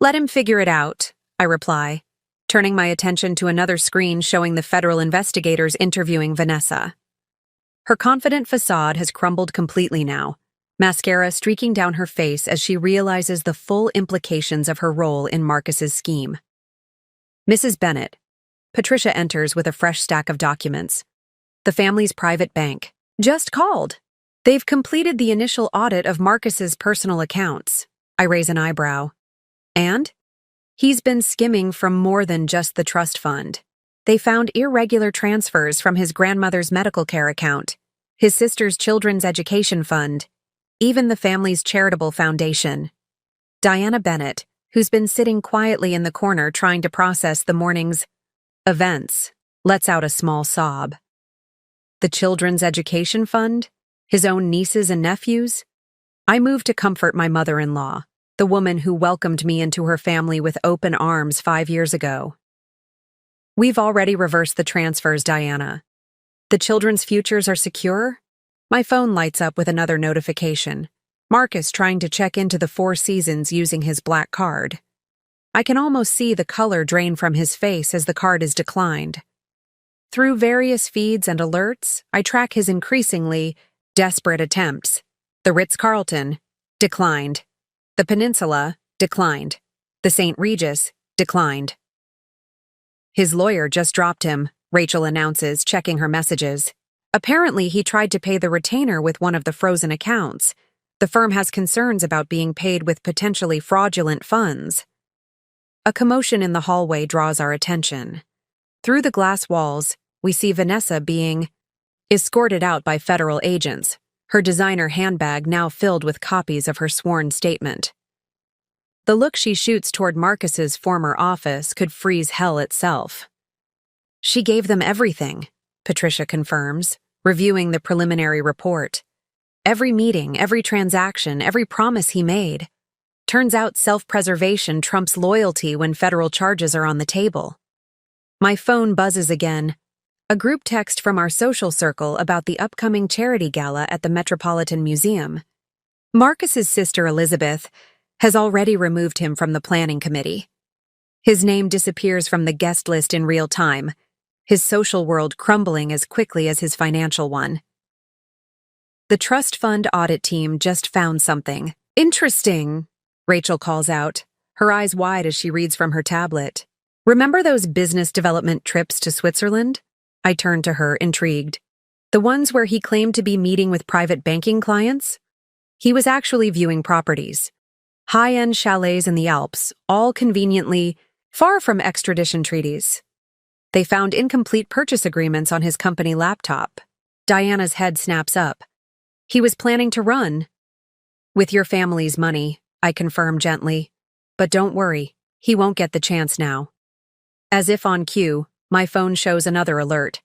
Let him figure it out, I reply, turning my attention to another screen showing the federal investigators interviewing Vanessa. Her confident facade has crumbled completely now, mascara streaking down her face as she realizes the full implications of her role in Marcus's scheme. Mrs. Bennett. Patricia enters with a fresh stack of documents. The family's private bank. Just called. They've completed the initial audit of Marcus's personal accounts. I raise an eyebrow. And? He's been skimming from more than just the trust fund. They found irregular transfers from his grandmother's medical care account, his sister's children's education fund, even the family's charitable foundation. Diana Bennett, who's been sitting quietly in the corner trying to process the morning's events, lets out a small sob. The children's education fund? His own nieces and nephews? I move to comfort my mother-in-law, the woman who welcomed me into her family with open arms 5 years ago. We've already reversed the transfers, Diana. The children's futures are secure? My phone lights up with another notification. Marcus trying to check into the Four Seasons using his black card. I can almost see the color drain from his face as the card is declined. Through various feeds and alerts, I track his increasingly desperate attempts. The Ritz-Carlton, declined. The Peninsula, declined. The St. Regis, declined. His lawyer just dropped him, Rachel announces, checking her messages. Apparently, he tried to pay the retainer with one of the frozen accounts. The firm has concerns about being paid with potentially fraudulent funds. A commotion in the hallway draws our attention. Through the glass walls, we see Vanessa being escorted out by federal agents, her designer handbag now filled with copies of her sworn statement. The look she shoots toward Marcus's former office could freeze hell itself. She gave them everything, Patricia confirms, reviewing the preliminary report. Every meeting, every transaction, every promise he made. Turns out self-preservation trumps loyalty when federal charges are on the table. My phone buzzes again. A group text from our social circle about the upcoming charity gala at the Metropolitan Museum. Marcus's sister Elizabeth has already removed him from the planning committee. His name disappears from the guest list in real time, his social world crumbling as quickly as his financial one. The trust fund audit team just found something. Interesting, Rachel calls out, her eyes wide as she reads from her tablet. Remember those business development trips to Switzerland? I turn to her, intrigued. The ones where he claimed to be meeting with private banking clients? He was actually viewing properties. High-end chalets in the Alps, all conveniently far from extradition treaties. They found incomplete purchase agreements on his company laptop. Diana's head snaps up. He was planning to run. With your family's money, I confirm gently. But don't worry, he won't get the chance now. As if on cue, my phone shows another alert.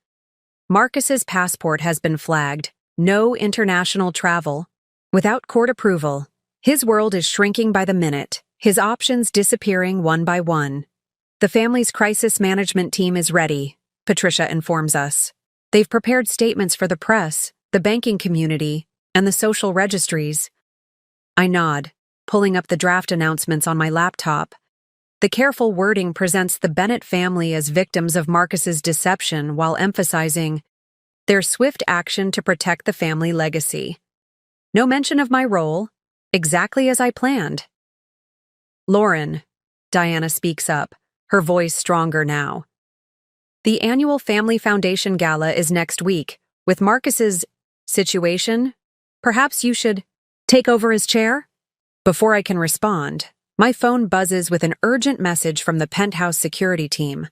Marcus's passport has been flagged. No international travel. Without court approval. His world is shrinking by the minute, his options disappearing one by one. The family's crisis management team is ready, Patricia informs us. They've prepared statements for the press, the banking community, and the social registries. I nod, pulling up the draft announcements on my laptop. The careful wording presents the Bennett family as victims of Marcus's deception while emphasizing their swift action to protect the family legacy. No mention of my role. Exactly as I planned. Lauren, Diana speaks up, her voice stronger now. The annual Family Foundation Gala is next week. With Marcus's situation, perhaps you should take over his chair? Before I can respond, my phone buzzes with an urgent message from the penthouse security team.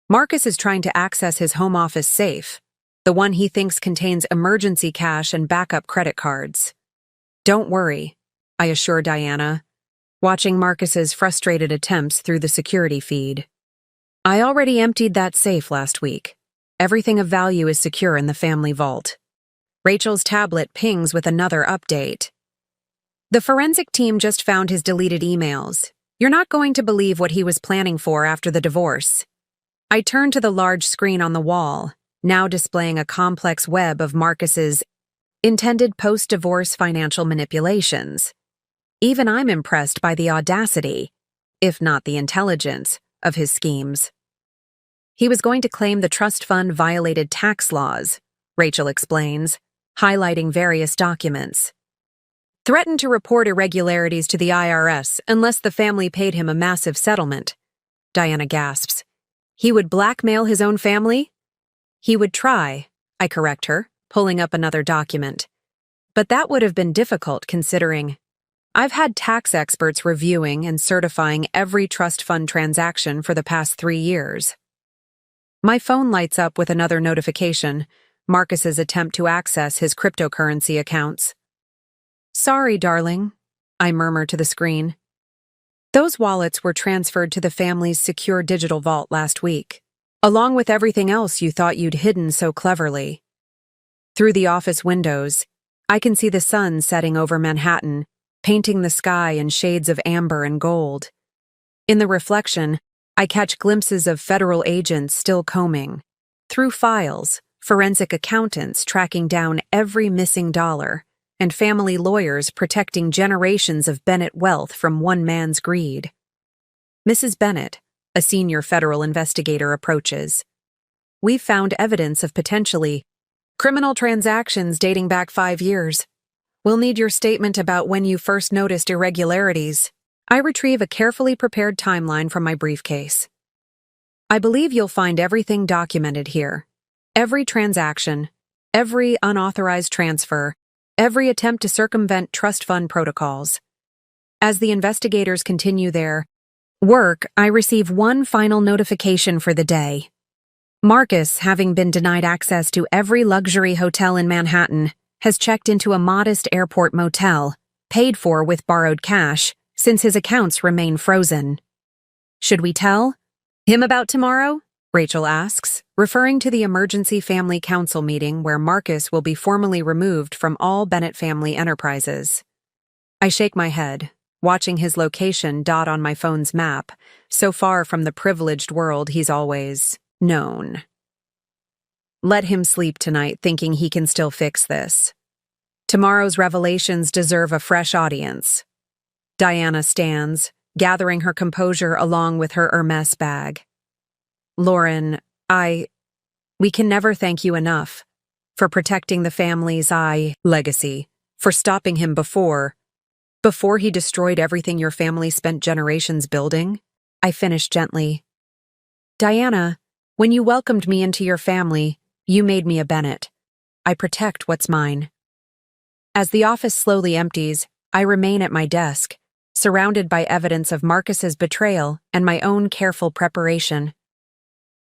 Marcus is trying to access his home office safe, the one he thinks contains emergency cash and backup credit cards. Don't worry, I assure Diana, watching Marcus's frustrated attempts through the security feed. I already emptied that safe last week. Everything of value is secure in the family vault. Rachel's tablet pings with another update. The forensic team just found his deleted emails. You're not going to believe what he was planning for after the divorce. I turn to the large screen on the wall, now displaying a complex web of Marcus's intended post-divorce financial manipulations. Even I'm impressed by the audacity, if not the intelligence, of his schemes. He was going to claim the trust fund violated tax laws, Rachel explains, highlighting various documents. Threatened to report irregularities to the IRS unless the family paid him a massive settlement. Diana gasps. He would blackmail his own family? He would try, I correct her, pulling up another document. But that would have been difficult considering I've had tax experts reviewing and certifying every trust fund transaction for the past 3 years. My phone lights up with another notification, Marcus's attempt to access his cryptocurrency accounts. Sorry, darling, I murmur to the screen. Those wallets were transferred to the family's secure digital vault last week, along with everything else you thought you'd hidden so cleverly. Through the office windows, I can see the sun setting over Manhattan, painting the sky in shades of amber and gold. In the reflection, I catch glimpses of federal agents still combing through files, forensic accountants tracking down every missing dollar, and family lawyers protecting generations of Bennett wealth from one man's greed. Mrs. Bennett, a senior federal investigator, approaches. We've found evidence of potentially criminal transactions dating back 5 years. We'll need your statement about when you first noticed irregularities. I retrieve a carefully prepared timeline from my briefcase. I believe you'll find everything documented here. Every transaction, every unauthorized transfer, every attempt to circumvent trust fund protocols. As the investigators continue their work, I receive one final notification for the day. Marcus, having been denied access to every luxury hotel in Manhattan, has checked into a modest airport motel, paid for with borrowed cash, since his accounts remain frozen. Should we tell him about tomorrow? Rachel asks, referring to the emergency family council meeting where Marcus will be formally removed from all Bennett family enterprises. I shake my head, watching his location dot on my phone's map, so far from the privileged world he's always known. Let him sleep tonight thinking he can still fix this. Tomorrow's revelations deserve a fresh audience. Diana stands, gathering her composure along with her Hermes bag. Lauren, we can never thank you enough for protecting the family's legacy, for stopping him before he destroyed everything your family spent generations building. I finished gently. Diana, when you welcomed me into your family, you made me a Bennett. I protect what's mine. As the office slowly empties, I remain at my desk, surrounded by evidence of Marcus's betrayal and my own careful preparation.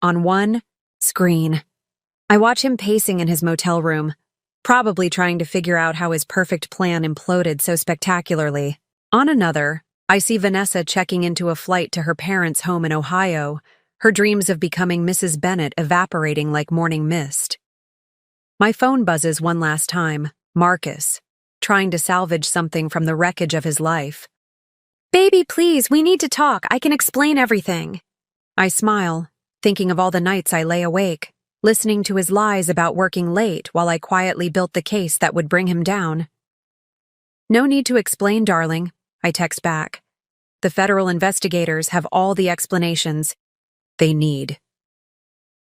On one screen, I watch him pacing in his motel room, probably trying to figure out how his perfect plan imploded so spectacularly. On another, I see Vanessa checking into a flight to her parents' home in Ohio, her dreams of becoming Mrs. Bennett evaporating like morning mist. My phone buzzes one last time, Marcus, trying to salvage something from the wreckage of his life. Baby, please, we need to talk. I can explain everything. I smile, thinking of all the nights I lay awake, listening to his lies about working late while I quietly built the case that would bring him down. No need to explain, darling, I text back. The federal investigators have all the explanations they need.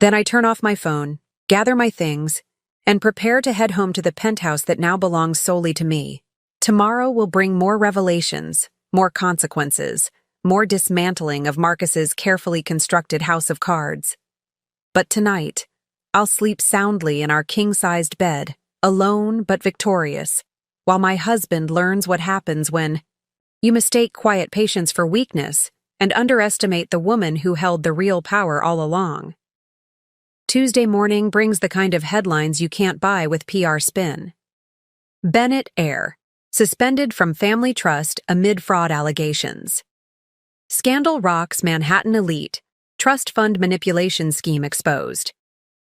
Then I turn off my phone, gather my things, and prepare to head home to the penthouse that now belongs solely to me. Tomorrow will bring more revelations, more consequences, more dismantling of Marcus's carefully constructed house of cards. But tonight, I'll sleep soundly in our king-sized bed, alone but victorious, while my husband learns what happens when you mistake quiet patience for weakness and underestimate the woman who held the real power all along. Tuesday morning brings the kind of headlines you can't buy with PR spin. Bennett heir, suspended from family trust amid fraud allegations. Scandal rocks Manhattan elite, trust fund manipulation scheme exposed.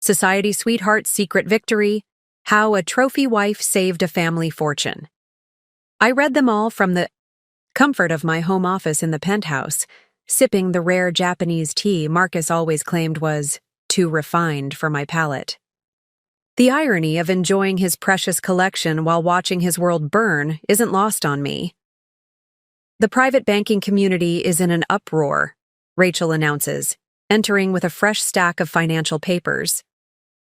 Society sweetheart's secret victory, how a trophy wife saved a family fortune. I read them all from the comfort of my home office in the penthouse, sipping the rare Japanese tea Marcus always claimed was too refined for my palate. The irony of enjoying his precious collection while watching his world burn isn't lost on me. The private banking community is in an uproar, Rachel announces, entering with a fresh stack of financial papers.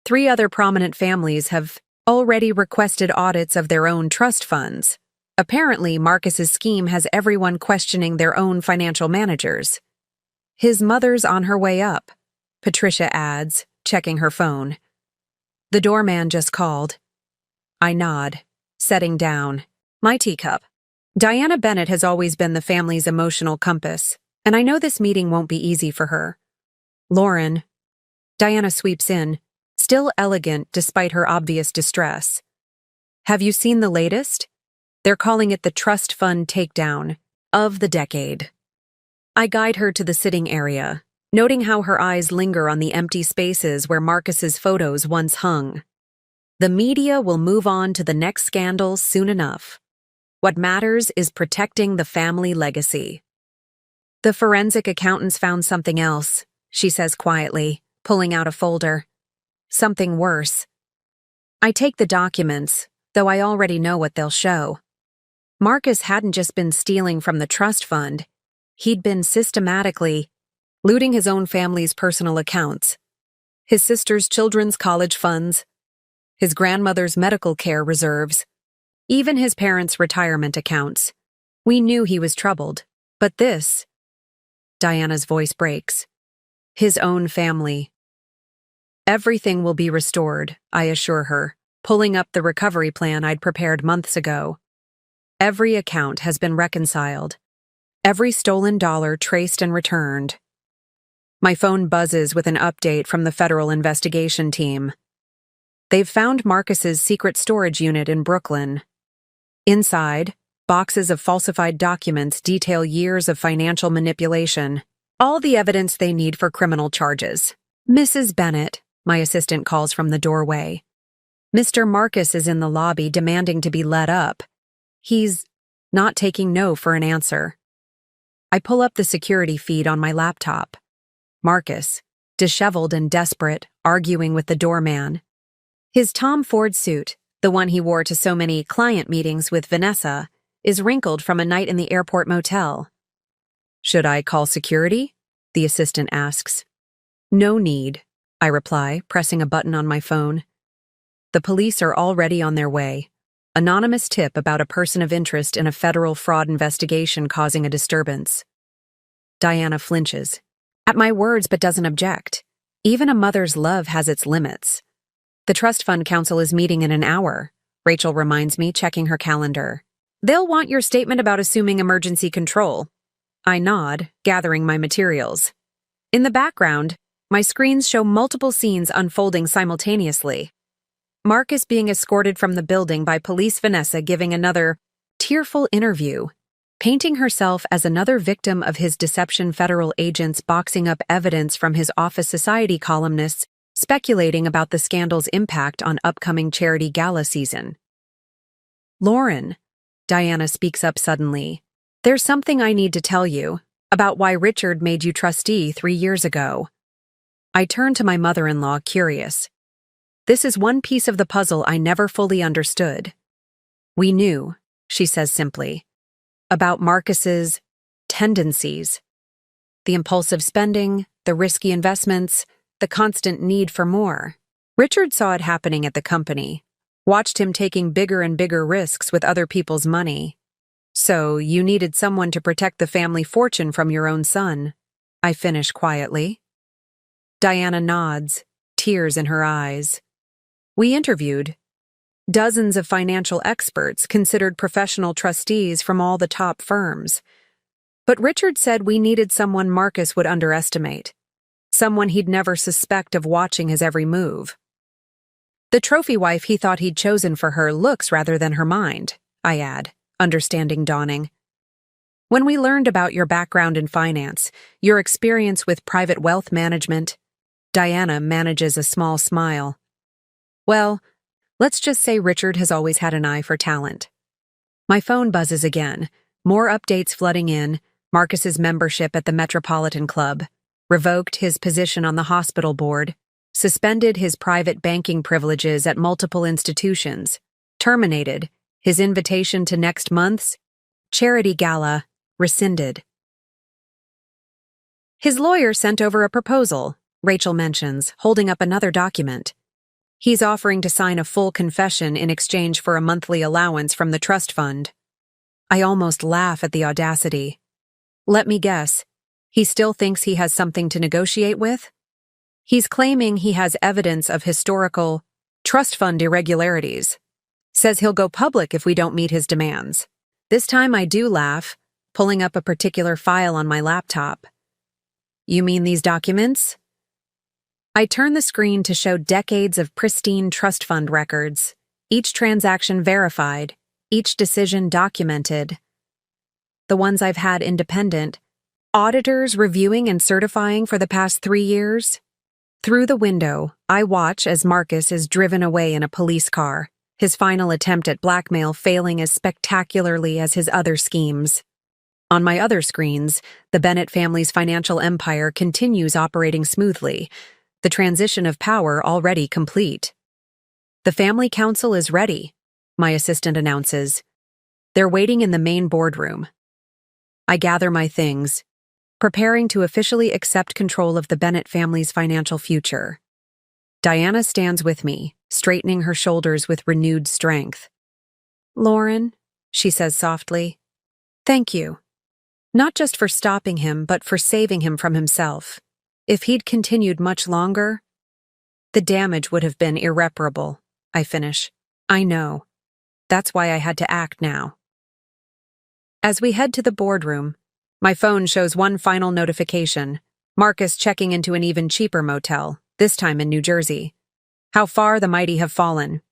3 other prominent families have already requested audits of their own trust funds. Apparently, Marcus's scheme has everyone questioning their own financial managers. His mother's on her way up, Patricia adds, checking her phone. The doorman just called. I nod, setting down my teacup. Diana Bennett has always been the family's emotional compass, and I know this meeting won't be easy for her. Lauren. Diana sweeps in, still elegant despite her obvious distress. Have you seen the latest? They're calling it the trust fund takedown of the decade. I guide her to the sitting area, noting how her eyes linger on the empty spaces where Marcus's photos once hung. The media will move on to the next scandal soon enough. What matters is protecting the family legacy. The forensic accountants found something else, she says quietly, pulling out a folder. Something worse. I take the documents, though I already know what they'll show. Marcus hadn't just been stealing from the trust fund. He'd been systematically looting his own family's personal accounts, his sister's children's college funds, his grandmother's medical care reserves, even his parents' retirement accounts. We knew he was troubled, but this— Diana's voice breaks. His own family. Everything will be restored, I assure her, pulling up the recovery plan I'd prepared months ago. Every account has been reconciled. Every stolen dollar traced and returned. My phone buzzes with an update from the federal investigation team. They've found Marcus's secret storage unit in Brooklyn. Inside, boxes of falsified documents detail years of financial manipulation, all the evidence they need for criminal charges. Mrs. Bennett, my assistant calls from the doorway. Mr. Marcus is in the lobby demanding to be let up. He's not taking no for an answer. I pull up the security feed on my laptop. Marcus, disheveled and desperate, arguing with the doorman. His Tom Ford suit, the one he wore to so many client meetings with Vanessa, is wrinkled from a night in the airport motel. Should I call security? The assistant asks. No need, I reply, pressing a button on my phone. The police are already on their way. Anonymous tip about a person of interest in a federal fraud investigation causing a disturbance. Diana flinches. At my words but doesn't object. Even a mother's love has its limits. The Trust Fund Council is meeting in an hour, Rachel reminds me, checking her calendar. They'll want your statement about assuming emergency control. I nod, gathering my materials. In the background, my screens show multiple scenes unfolding simultaneously. Marcus being escorted from the building by police, Vanessa giving another tearful interview, painting herself as another victim of his deception, federal agents boxing up evidence from his Office Society columnists speculating about the scandal's impact on upcoming charity gala season. Lauren, Diana speaks up suddenly. There's something I need to tell you about why Richard made you trustee 3 years ago. I turn to my mother-in-law, curious. This is one piece of the puzzle I never fully understood. We knew, she says simply, about Marcus's tendencies. The impulsive spending, the risky investments, the constant need for more. Richard saw it happening at the company, watched him taking bigger and bigger risks with other people's money. So you needed someone to protect the family fortune from your own son, I finish quietly. Diana nods, tears in her eyes. We interviewed dozens of financial experts considered professional trustees from all the top firms. But Richard said we needed someone Marcus would underestimate, someone he'd never suspect of watching his every move. The trophy wife he thought he'd chosen for her looks rather than her mind, I add, understanding dawning. When we learned about your background in finance, your experience with private wealth management, Diana manages a small smile. Well, let's just say Richard has always had an eye for talent. My phone buzzes again, more updates flooding in, Marcus's membership at the Metropolitan Club, revoked his position on the hospital board, suspended his private banking privileges at multiple institutions, terminated his invitation to next month's charity gala, rescinded. His lawyer sent over a proposal, Rachel mentions, holding up another document. He's offering to sign a full confession in exchange for a monthly allowance from the trust fund. I almost laugh at the audacity. Let me guess, he still thinks he has something to negotiate with? He's claiming he has evidence of historical trust fund irregularities. Says he'll go public if we don't meet his demands. This time I do laugh, pulling up a particular file on my laptop. You mean these documents? I turn the screen to show decades of pristine trust fund records, each transaction verified, each decision documented. The ones I've had independent, auditors reviewing and certifying for the past 3 years. Through the window, I watch as Marcus is driven away in a police car, his final attempt at blackmail failing as spectacularly as his other schemes. On my other screens, the Bennett family's financial empire continues operating smoothly, the transition of power already complete. The family council is ready, my assistant announces. They're waiting in the main boardroom. I gather my things, preparing to officially accept control of the Bennett family's financial future. Diana stands with me, straightening her shoulders with renewed strength. Lauren, she says softly, thank you. Not just for stopping him, but for saving him from himself. If he'd continued much longer, the damage would have been irreparable, I finish. I know. That's why I had to act now. As we head to the boardroom, my phone shows one final notification. Marcus checking into an even cheaper motel, this time in New Jersey. How far the mighty have fallen.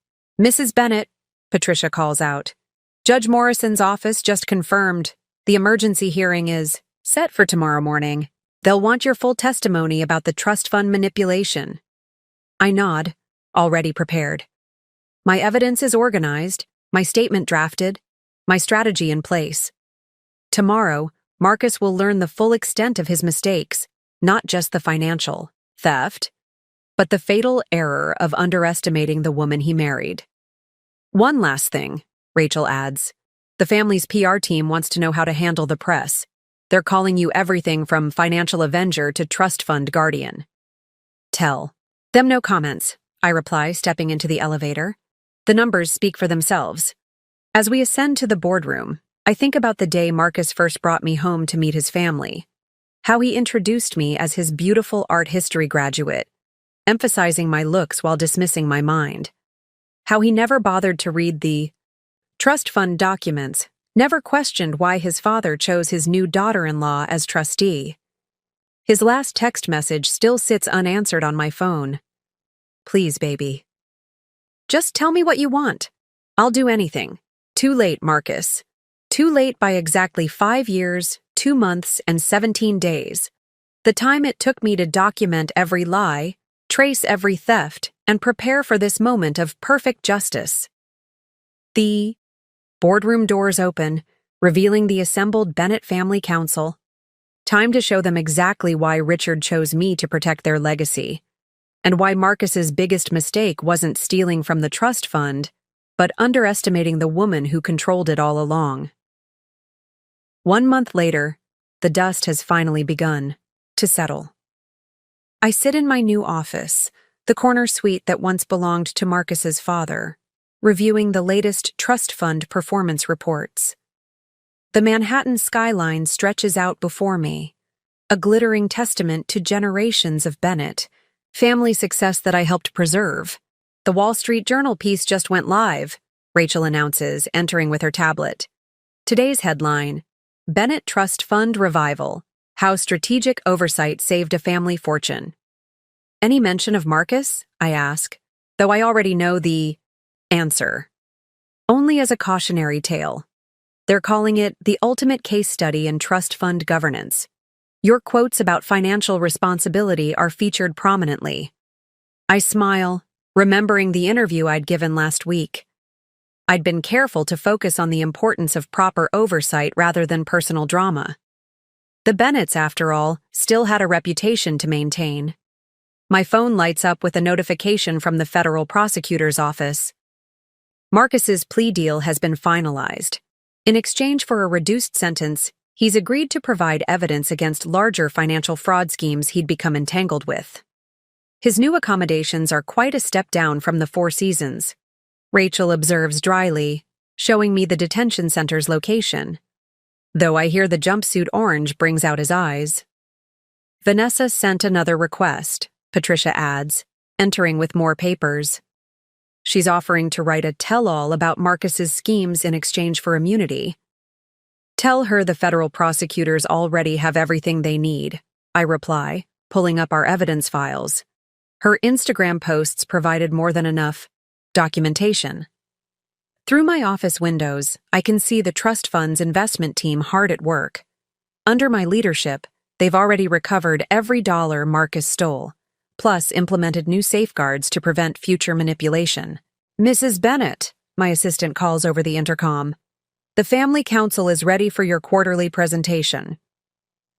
Mrs. Bennett, Patricia calls out. Judge Morrison's office just confirmed. The emergency hearing is set for tomorrow morning. They'll want your full testimony about the trust fund manipulation. I nod, already prepared. My evidence is organized, my statement drafted, my strategy in place. Tomorrow, Marcus will learn the full extent of his mistakes, not just the financial theft, but the fatal error of underestimating the woman he married. One last thing, Rachel adds. The family's PR team wants to know how to handle the press. They're calling you everything from financial avenger to trust fund guardian. Tell them no comments, I reply, stepping into the elevator. The numbers speak for themselves. As we ascend to the boardroom, I think about the day Marcus first brought me home to meet his family. How he introduced me as his beautiful art history graduate, emphasizing my looks while dismissing my mind. How he never bothered to read the trust fund documents, never questioned why his father chose his new daughter-in-law as trustee. His last text message still sits unanswered on my phone. Please, baby. Just tell me what you want. I'll do anything. Too late, Marcus. Too late by exactly 5 years, 2 months, and 17 days. The time it took me to document every lie, trace every theft, and prepare for this moment of perfect justice. The boardroom doors open, revealing the assembled Bennett family council. Time to show them exactly why Richard chose me to protect their legacy, and why Marcus's biggest mistake wasn't stealing from the trust fund, but underestimating the woman who controlled it all along. 1 month later, the dust has finally begun to settle. I sit in my new office, the corner suite that once belonged to Marcus's father, reviewing the latest trust fund performance reports. The Manhattan skyline stretches out before me, a glittering testament to generations of Bennett, family success that I helped preserve. The Wall Street Journal piece just went live, Rachel announces, entering with her tablet. Today's headline, Bennett Trust Fund Revival, How Strategic Oversight Saved a Family Fortune. Any mention of Marcus? I ask, though I already know the answer. Only as a cautionary tale. They're calling it the ultimate case study in trust fund governance. Your quotes about financial responsibility are featured prominently. I smile, remembering the interview I'd given last week. I'd been careful to focus on the importance of proper oversight rather than personal drama. The Bennetts, after all, still had a reputation to maintain. My phone lights up with a notification from the federal prosecutor's office. Marcus's plea deal has been finalized. In exchange for a reduced sentence, he's agreed to provide evidence against larger financial fraud schemes he'd become entangled with. His new accommodations are quite a step down from the Four Seasons, Rachel observes dryly, showing me the detention center's location. Though I hear the jumpsuit orange brings out his eyes. Vanessa sent another request, Patricia adds, entering with more papers. She's offering to write a tell-all about Marcus's schemes in exchange for immunity. Tell her the federal prosecutors already have everything they need, I reply, pulling up our evidence files. Her Instagram posts provided more than enough documentation. Through my office windows, I can see the trust fund's investment team hard at work. Under my leadership, they've already recovered every dollar Marcus stole, plus implemented new safeguards to prevent future manipulation. Mrs. Bennett, my assistant calls over the intercom. The family council is ready for your quarterly presentation.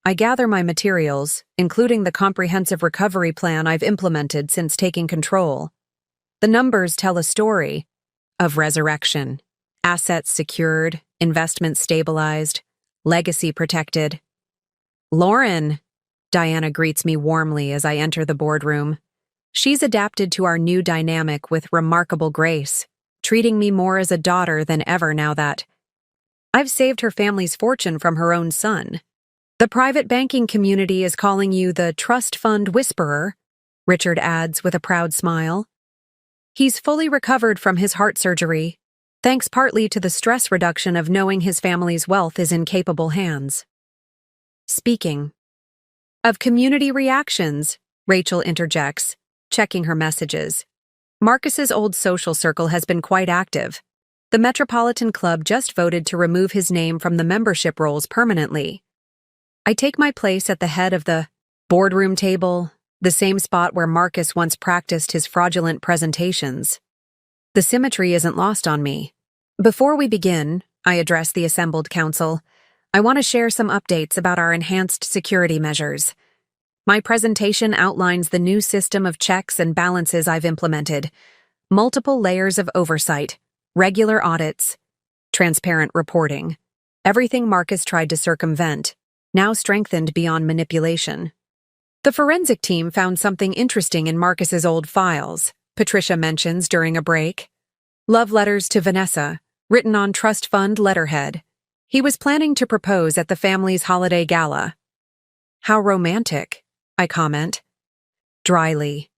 I gather my materials, including the comprehensive recovery plan I've implemented since taking control. The numbers tell a story of resurrection, assets secured, investments stabilized, legacy protected. Lauren, Diana greets me warmly as I enter the boardroom. She's adapted to our new dynamic with remarkable grace, treating me more as a daughter than ever now that I've saved her family's fortune from her own son. The private banking community is calling you the trust fund whisperer, Richard adds with a proud smile. He's fully recovered from his heart surgery, thanks partly to the stress reduction of knowing his family's wealth is in capable hands. Speaking of community reactions, Rachel interjects, checking her messages. Marcus's old social circle has been quite active. The Metropolitan Club just voted to remove his name from the membership rolls permanently. I take my place at the head of the boardroom table, the same spot where Marcus once practiced his fraudulent presentations. The symmetry isn't lost on me. Before we begin, I address the assembled council. I want to share some updates about our enhanced security measures. My presentation outlines the new system of checks and balances I've implemented, multiple layers of oversight, regular audits, transparent reporting. Everything Marcus tried to circumvent, now strengthened beyond manipulation. The forensic team found something interesting in Marcus's old files, Patricia mentions during a break. Love letters to Vanessa, written on trust fund letterhead. He was planning to propose at the family's holiday gala. How romantic, I comment. Dryly.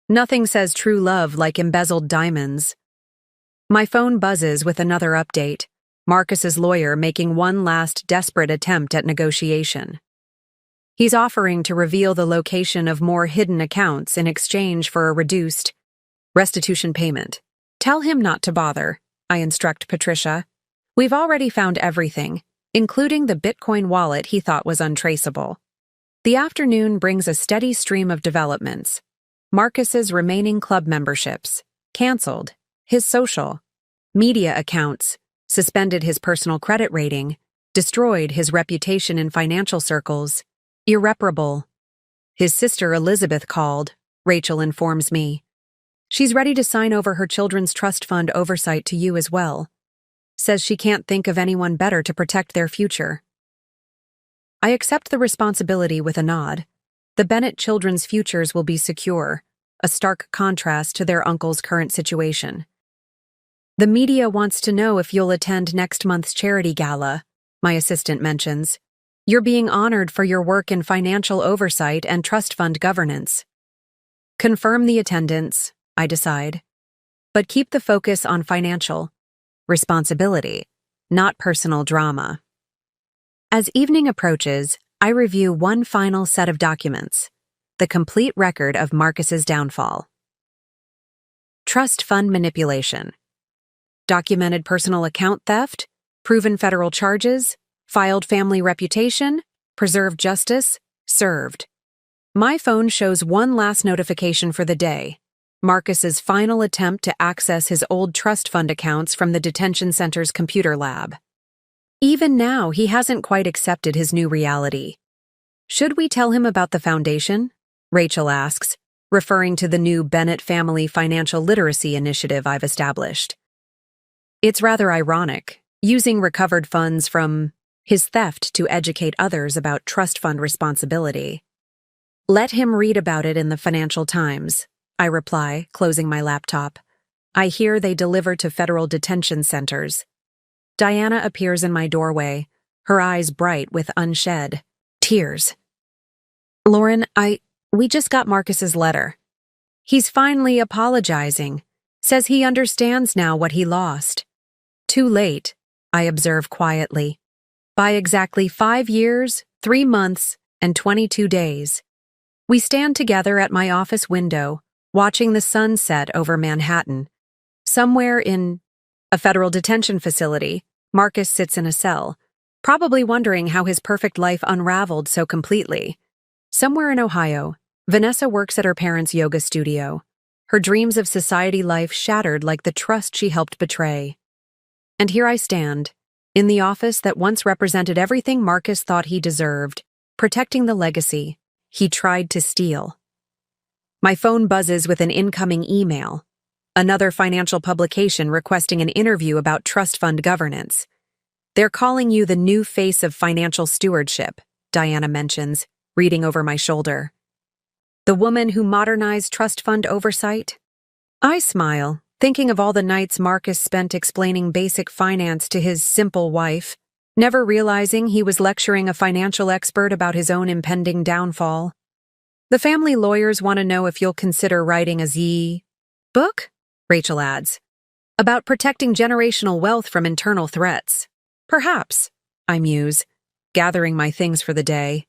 Nothing says true love like embezzled diamonds. My phone buzzes with another update, Marcus's lawyer making one last desperate attempt at negotiation. He's offering to reveal the location of more hidden accounts in exchange for a reduced restitution payment. Tell him not to bother, I instruct Patricia. We've already found everything, including the Bitcoin wallet he thought was untraceable. The afternoon brings a steady stream of developments. Marcus's remaining club memberships, canceled, his social media accounts, suspended his personal credit rating, destroyed his reputation in financial circles, irreparable. His sister Elizabeth called, Rachel informs me. She's ready to sign over her children's trust fund oversight to you as well. Says she can't think of anyone better to protect their future. I accept the responsibility with a nod. The Bennett children's futures will be secure, a stark contrast to their uncle's current situation. The media wants to know if you'll attend next month's charity gala, my assistant mentions. You're being honored for your work in financial oversight and trust fund governance. Confirm the attendance, I decide. But keep the focus on financial responsibility, not personal drama. As evening approaches, I review one final set of documents, the complete record of Marcus's downfall. Trust fund manipulation. Documented personal account theft, proven federal charges, filed family reputation, preserved justice, served. My phone shows one last notification for the day. Marcus's final attempt to access his old trust fund accounts from the detention center's computer lab. Even now, he hasn't quite accepted his new reality. Should we tell him about the foundation? Rachel asks, referring to the new Bennett Family Financial Literacy Initiative I've established. It's rather ironic, using recovered funds from his theft to educate others about trust fund responsibility. Let him read about it in the Financial Times, I reply, closing my laptop. I hear they deliver to federal detention centers. Diana appears in my doorway, her eyes bright with unshed tears. Lauren, we just got Marcus's letter. He's finally apologizing, says he understands now what he lost. Too late, I observe quietly. By exactly 5 years, 3 months, and 22 days. We stand together at my office window, watching the sun set over Manhattan. Somewhere in a federal detention facility, Marcus sits in a cell, probably wondering how his perfect life unraveled so completely. Somewhere in Ohio, Vanessa works at her parents' yoga studio, her dreams of society life shattered like the trust she helped betray. And here I stand, in the office that once represented everything Marcus thought he deserved, protecting the legacy he tried to steal. My phone buzzes with an incoming email. Another financial publication requesting an interview about trust fund governance. They're calling you the new face of financial stewardship, Diana mentions, reading over my shoulder. The woman who modernized trust fund oversight? I smile, thinking of all the nights Marcus spent explaining basic finance to his simple wife. never realizing he was lecturing a financial expert about his own impending downfall. The family lawyers want to know if you'll consider writing a book, Rachel adds, about protecting generational wealth from internal threats. Perhaps, I muse, gathering my things for the day.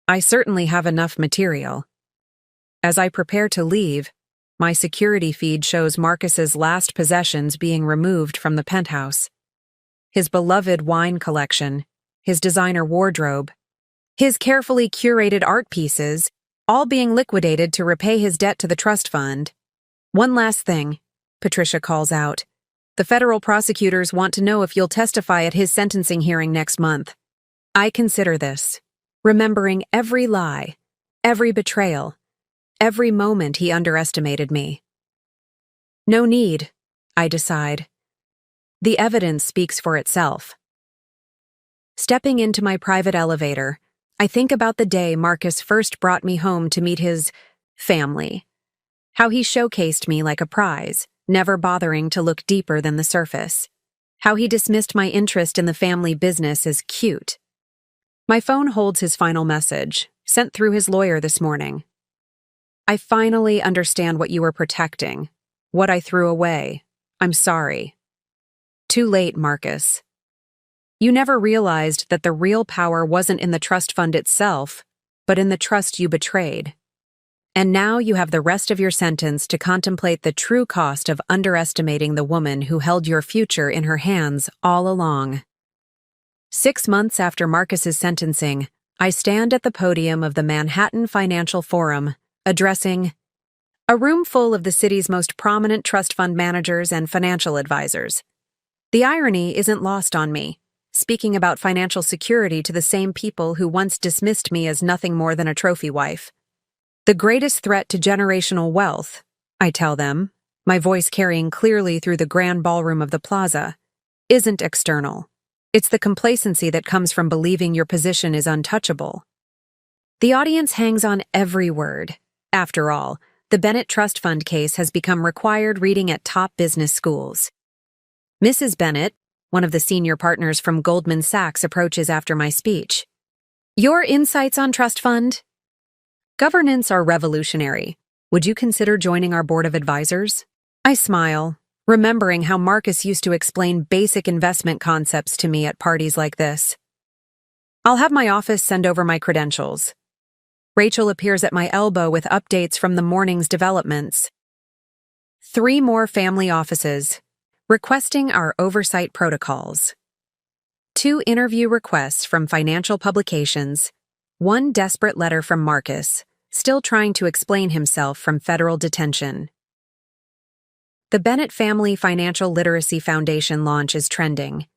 I certainly have enough material. As I prepare to leave, my security feed shows Marcus's last possessions being removed from the penthouse. His beloved wine collection, his designer wardrobe, his carefully curated art pieces, all being liquidated to repay his debt to the trust fund. One last thing, Patricia calls out. The federal prosecutors want to know if you'll testify at his sentencing hearing next month. I consider this, remembering every lie, every betrayal, every moment he underestimated me. No need, I decide. The evidence speaks for itself. Stepping into my private elevator, I think about the day Marcus first brought me home to meet his family. How he showcased me like a prize, never bothering to look deeper than the surface. How he dismissed my interest in the family business as cute. My phone holds his final message, sent through his lawyer this morning. I finally understand what you were protecting, what I threw away. I'm sorry. Too late, Marcus. You never realized that the real power wasn't in the trust fund itself, but in the trust you betrayed. And now you have the rest of your sentence to contemplate the true cost of underestimating the woman who held your future in her hands all along. 6 months after Marcus's sentencing, I stand at the podium of the Manhattan Financial Forum, addressing a room full of the city's most prominent trust fund managers and financial advisors. The irony isn't lost on me, speaking about financial security to the same people who once dismissed me as nothing more than a trophy wife. The greatest threat to generational wealth, I tell them, my voice carrying clearly through the grand ballroom of the plaza, isn't external. It's the complacency that comes from believing your position is untouchable. The audience hangs on every word. After all, the Bennett Trust Fund case has become required reading at top business schools. Mrs. Bennett, one of the senior partners from Goldman Sachs, approaches after my speech. Your insights on trust fund? Governance are revolutionary. Would you consider joining our board of advisors? I smile, remembering how Marcus used to explain basic investment concepts to me at parties like this. I'll have my office send over my credentials. Rachel appears at my elbow with updates from the morning's developments. 3 more family offices, requesting our oversight protocols. 2 interview requests from financial publications. 1 desperate letter from Marcus, still trying to explain himself from federal detention. The Bennett Family Financial Literacy Foundation launch is trending,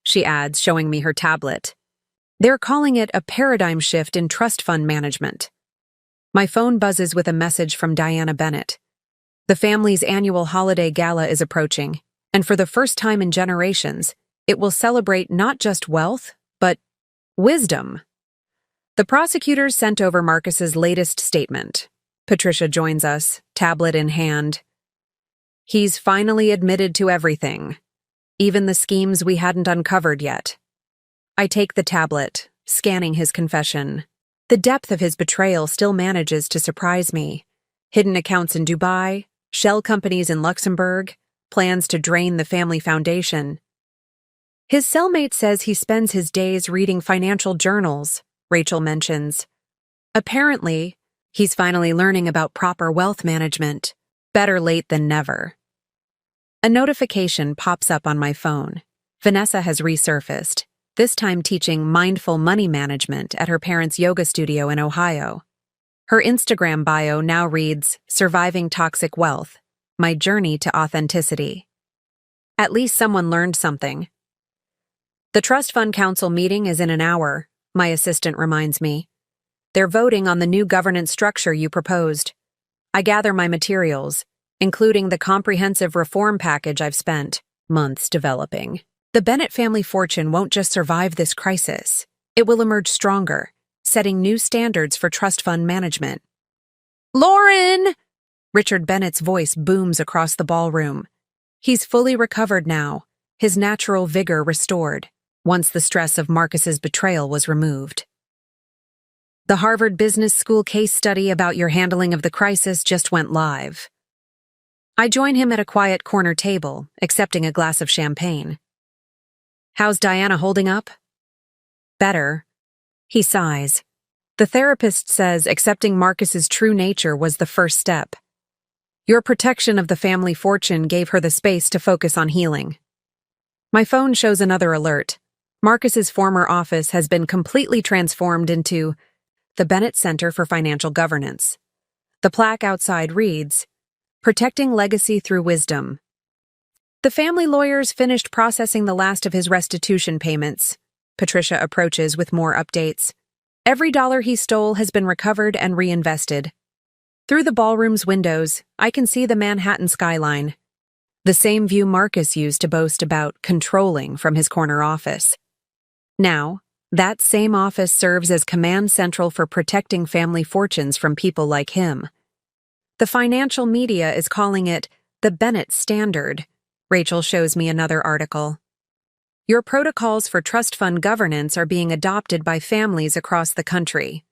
she adds, showing me her tablet. They're calling it a paradigm shift in trust fund management. My phone buzzes with a message from Diana Bennett. The family's annual holiday gala is approaching, and for the first time in generations, it will celebrate not just wealth, but wisdom. The prosecutors sent over Marcus's latest statement. Patricia joins us, tablet in hand. He's finally admitted to everything, even the schemes we hadn't uncovered yet. I take the tablet, scanning his confession. The depth of his betrayal still manages to surprise me. Hidden accounts in Dubai, shell companies in Luxembourg, plans to drain the family foundation. His cellmate says he spends his days reading financial journals, Rachel mentions. Apparently, he's finally learning about proper wealth management. Better late than never. A notification pops up on my phone. Vanessa has resurfaced, this time teaching mindful money management at her parents' yoga studio in Ohio. Her Instagram bio now reads, "Surviving Toxic Wealth, My Journey to Authenticity." At least someone learned something. The Trust Fund Council meeting is in an hour, my assistant reminds me. They're voting on the new governance structure you proposed. I gather my materials, including the comprehensive reform package I've spent months developing. The Bennett family fortune won't just survive this crisis. It will emerge stronger, setting new standards for trust fund management. Lauren! Richard Bennett's voice booms across the ballroom. He's fully recovered now, his natural vigor restored. once the stress of Marcus's betrayal was removed. The Harvard Business School case study about your handling of the crisis just went live. I join him at a quiet corner table, accepting a glass of champagne. How's Diana holding up? Better. He sighs. The therapist says accepting Marcus's true nature was the first step. Your protection of the family fortune gave her the space to focus on healing. My phone shows another alert. Marcus's former office has been completely transformed into the Bennett Center for Financial Governance. The plaque outside reads, "Protecting Legacy Through Wisdom." The family lawyers finished processing the last of his restitution payments. Patricia approaches with more updates. Every dollar he stole has been recovered and reinvested. Through the ballroom's windows, I can see the Manhattan skyline, the same view Marcus used to boast about controlling from his corner office. Now, that same office serves as command central for protecting family fortunes from people like him. The financial media is calling it the Bennett Standard. Rachel shows me another article. Your protocols for trust fund governance are being adopted by families across the country.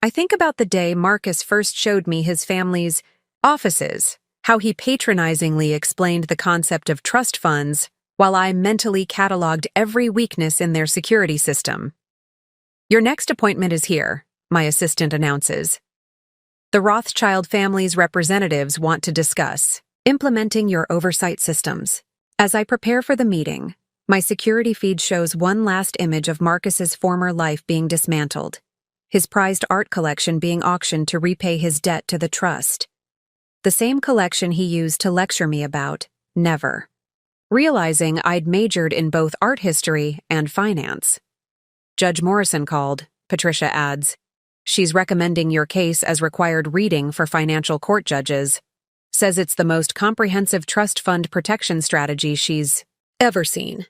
I think about the day Marcus first showed me his family's offices, how he patronizingly explained the concept of trust funds while I mentally cataloged every weakness in their security system. Your next appointment is here, my assistant announces. The Rothschild family's representatives want to discuss implementing your oversight systems. As I prepare for the meeting, my security feed shows one last image of Marcus's former life being dismantled, his prized art collection being auctioned to repay his debt to the trust. The same collection he used to lecture me about, never. Realizing I'd majored in both art history and finance. Judge Morrison called, Patricia adds. She's recommending your case as required reading for financial court judges. Says it's the most comprehensive trust fund protection strategy she's ever seen.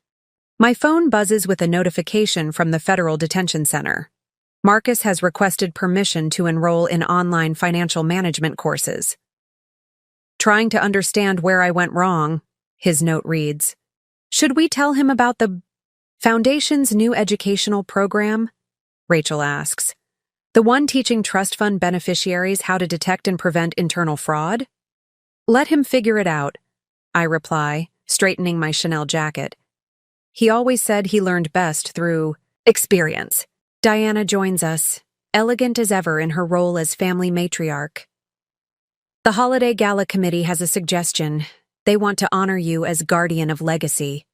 My phone buzzes with a notification from the Federal Detention Center. Marcus has requested permission to enroll in online financial management courses. Trying to understand where I went wrong, his note reads. Should we tell him about the Foundation's new educational program? Rachel asks. The one teaching trust fund beneficiaries how to detect and prevent internal fraud? Let him figure it out, I reply, straightening my Chanel jacket. He always said he learned best through experience. Diana joins us, elegant as ever in her role as family matriarch. The Holiday Gala Committee has a suggestion. They want to honor you as guardian of legacy.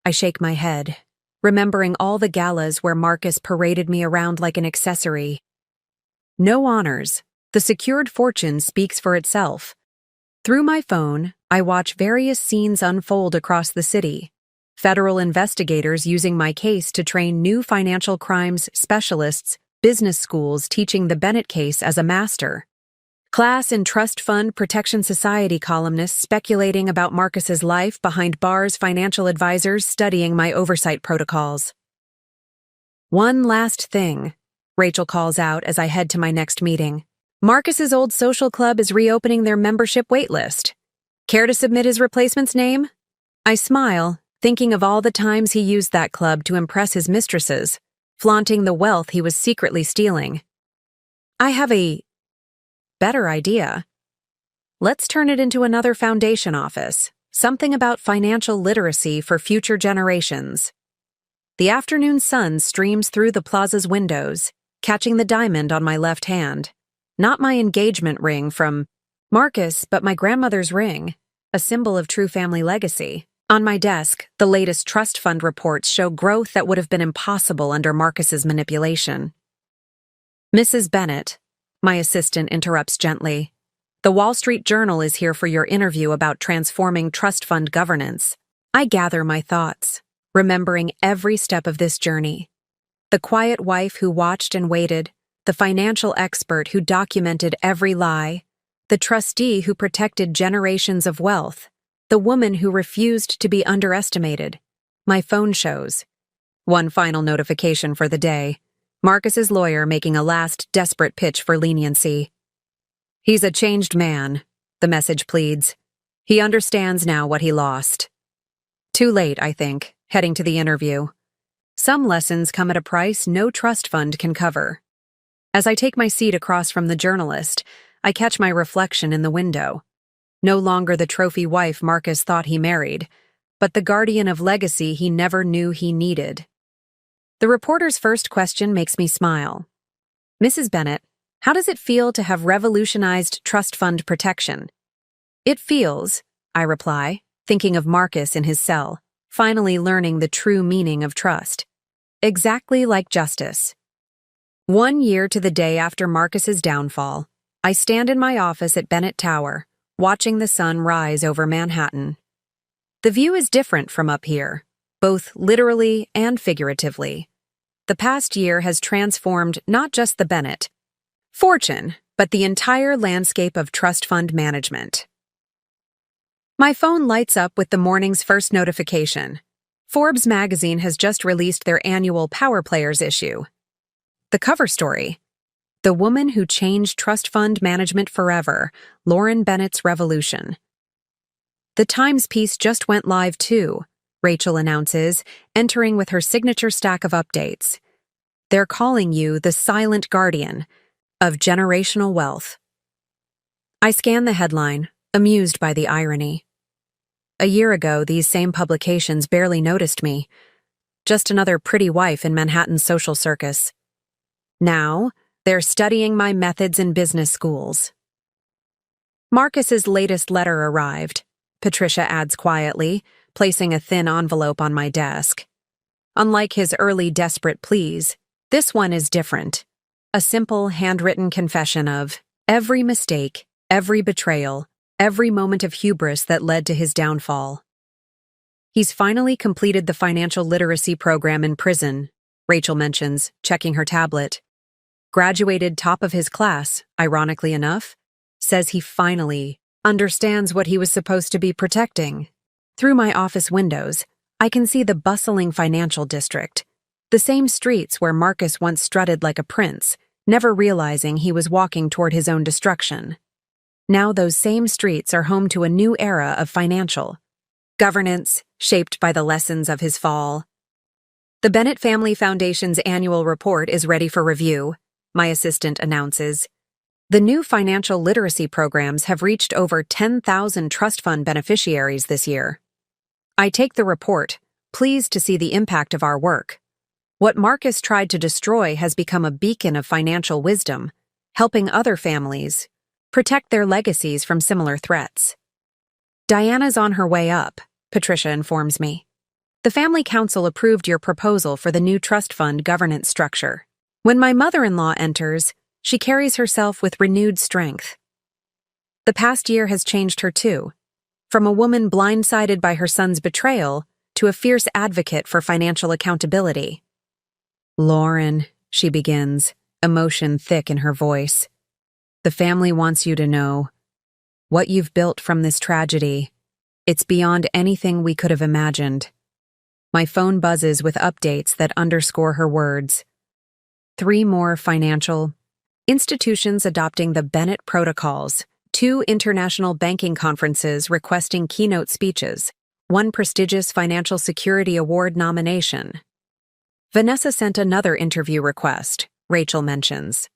I shake my head, remembering all the galas where Marcus paraded me around like an accessory. No honors. The secured fortune speaks for itself. Through my phone, I watch various scenes unfold across the city. Federal investigators using my case to train new financial crimes specialists, business schools teaching the Bennett case as a master. Class and Trust Fund Protection Society columnists speculating about Marcus's life behind bars, financial advisors studying my oversight protocols. One last thing, Rachel calls out as I head to my next meeting. Marcus's old social club is reopening their membership waitlist. Care to submit his replacement's name? I smile, thinking of all the times he used that club to impress his mistresses, flaunting the wealth he was secretly stealing. I have a better idea. Let's turn it into another foundation office, something about financial literacy for future generations. The afternoon sun streams through the plaza's windows, catching the diamond on my left hand. Not my engagement ring from Marcus, but my grandmother's ring, a symbol of true family legacy. On my desk, the latest trust fund reports show growth that would have been impossible under Marcus's manipulation. Mrs. Bennett, my assistant interrupts gently. The Wall Street Journal is here for your interview about transforming trust fund governance. I gather my thoughts, remembering every step of this journey. The quiet wife who watched and waited, the financial expert who documented every lie, the trustee who protected generations of wealth, the woman who refused to be underestimated. My phone shows. One final notification for the day. Marcus's lawyer making a last desperate pitch for leniency. He's a changed man, the message pleads. He understands now what he lost. Too late, I think. heading to the interview. Some lessons come at a price no trust fund can cover. As I take my seat across from the journalist, I catch my reflection in the window. No longer the trophy wife Marcus thought he married, but the guardian of legacy he never knew he needed. The reporter's first question makes me smile. "Mrs. Bennett, how does it feel to have revolutionized trust fund protection?" "It feels," I reply, thinking of Marcus in his cell, finally learning the true meaning of trust. "Exactly like justice." 1 year to the day after Marcus's downfall, I stand in my office at Bennett Tower, watching the sun rise over Manhattan. The view is different from up here, both literally and figuratively. The past year has transformed not just the Bennett fortune, but the entire landscape of trust fund management. My phone lights up with the morning's first notification. Forbes magazine has just released their annual Power Players issue. The cover story: "The Woman Who Changed Trust Fund Management Forever, Lauren Bennett's Revolution." The Times piece just went live too, Rachel announces, entering with her signature stack of updates. "They're calling you the silent guardian of generational wealth." I scan the headline, amused by the irony. A year ago, these same publications barely noticed me. Just another pretty wife in Manhattan's social circus. Now, they're studying my methods in business schools. Marcus's latest letter arrived, Patricia adds quietly, placing a thin envelope on my desk. Unlike his early desperate pleas, this one is different. A simple, handwritten confession of every mistake, every betrayal, every moment of hubris that led to his downfall. "He's finally completed the financial literacy program in prison," Rachel mentions, checking her tablet. "Graduated top of his class, ironically enough. Says he finally understands what he was supposed to be protecting." Through my office windows, I can see the bustling financial district, the same streets where Marcus once strutted like a prince, never realizing he was walking toward his own destruction. Now those same streets are home to a new era of financial governance, shaped by the lessons of his fall. "The Bennett Family Foundation's annual report is ready for review," my assistant announces. The new financial literacy programs have reached over 10,000 trust fund beneficiaries this year. I take the report, pleased to see the impact of our work. What Marcus tried to destroy has become a beacon of financial wisdom, helping other families protect their legacies from similar threats. "Diana's on her way up," Patricia informs me. "The Family Council approved your proposal for the new trust fund governance structure. When my mother-in-law enters, she carries herself with renewed strength. The past year has changed her too, from a woman blindsided by her son's betrayal to a fierce advocate for financial accountability." "Lauren," she begins, emotion thick in her voice, "the family wants you to know what you've built from this tragedy. It's beyond anything we could have imagined." My phone buzzes with updates that underscore her words. 3 more financial institutions adopting the Bennett Protocols, 2 international banking conferences requesting keynote speeches, 1 prestigious Financial Security Award nomination. Vanessa sent another interview request, Rachel mentions.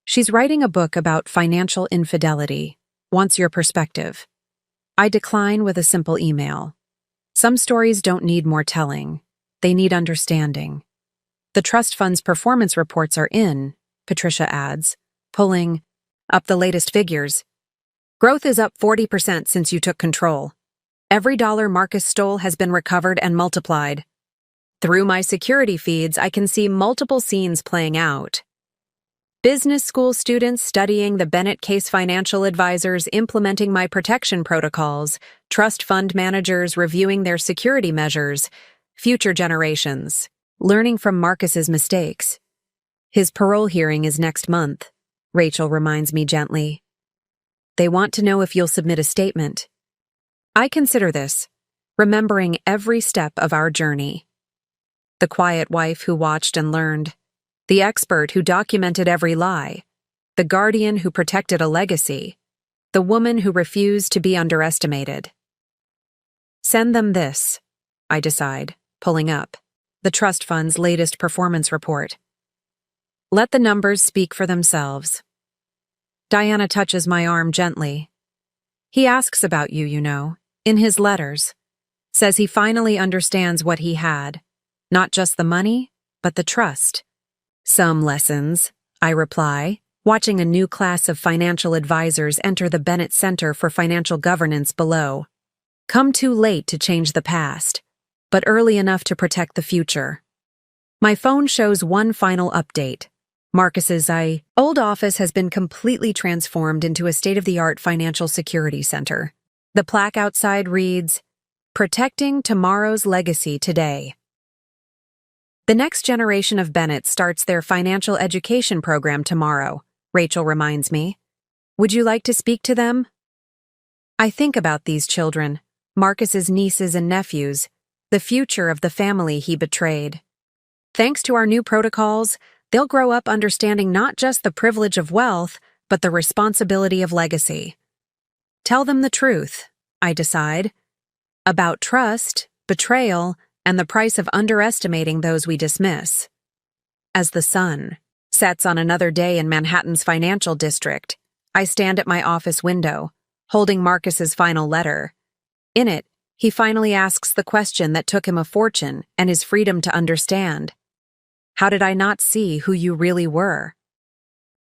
She's writing a book about financial infidelity, wants your perspective. I decline with a simple email. Some stories don't need more telling. They need understanding. The trust fund's performance reports are in, Patricia adds, pulling up the latest figures. "Growth is up 40% since you took control. Every dollar Marcus stole has been recovered and multiplied. Through my security feeds, I can see multiple scenes playing out. Business school students studying the Bennett case, financial advisors implementing my protection protocols, trust fund managers reviewing their security measures, future generations learning from Marcus's mistakes. His parole hearing is next month," Rachel reminds me gently. "They want to know if you'll submit a statement." I consider this, remembering every step of our journey. The quiet wife who watched and learned, the expert who documented every lie, the guardian who protected a legacy, the woman who refused to be underestimated. Send them this, I decide, pulling up. The trust fund's latest performance report. Let the numbers speak for themselves. Diana touches my arm gently. He asks about you, in his letters. Says he finally understands what he had. Not just the money, but the trust. Some lessons, I reply, watching a new class of financial advisors enter the Bennett Center for Financial Governance below. Come too late to change the past, but early enough to protect the future. My phone shows one final update. Marcus's old office has been completely transformed into a state-of-the-art financial security center. The plaque outside reads, "Protecting Tomorrow's Legacy Today." The next generation of Bennett starts their financial education program tomorrow, Rachel reminds me. Would you like to speak to them? I think about these children, Marcus's nieces and nephews, the future of the family he betrayed. Thanks to our new protocols, they'll grow up understanding not just the privilege of wealth, but the responsibility of legacy. Tell them the truth, I decide, about trust, betrayal, and the price of underestimating those we dismiss. As the sun sets on another day in Manhattan's financial district, I stand at my office window, holding Marcus's final letter. In it, he finally asks the question that took him a fortune and his freedom to understand. How did I not see who you really were?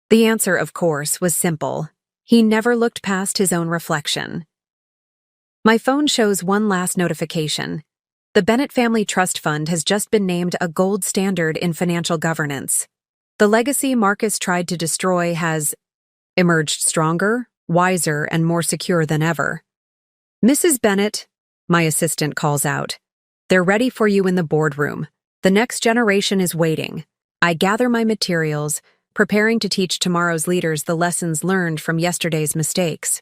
The answer, of course, was simple. He never looked past his own reflection. My phone shows one last notification. The Bennett Family Trust Fund has just been named a gold standard in financial governance. The legacy Marcus tried to destroy has emerged stronger, wiser, and more secure than ever. Mrs. Bennett, my assistant calls out. They're ready for you in the boardroom. The next generation is waiting. I gather my materials, preparing to teach tomorrow's leaders the lessons learned from yesterday's mistakes.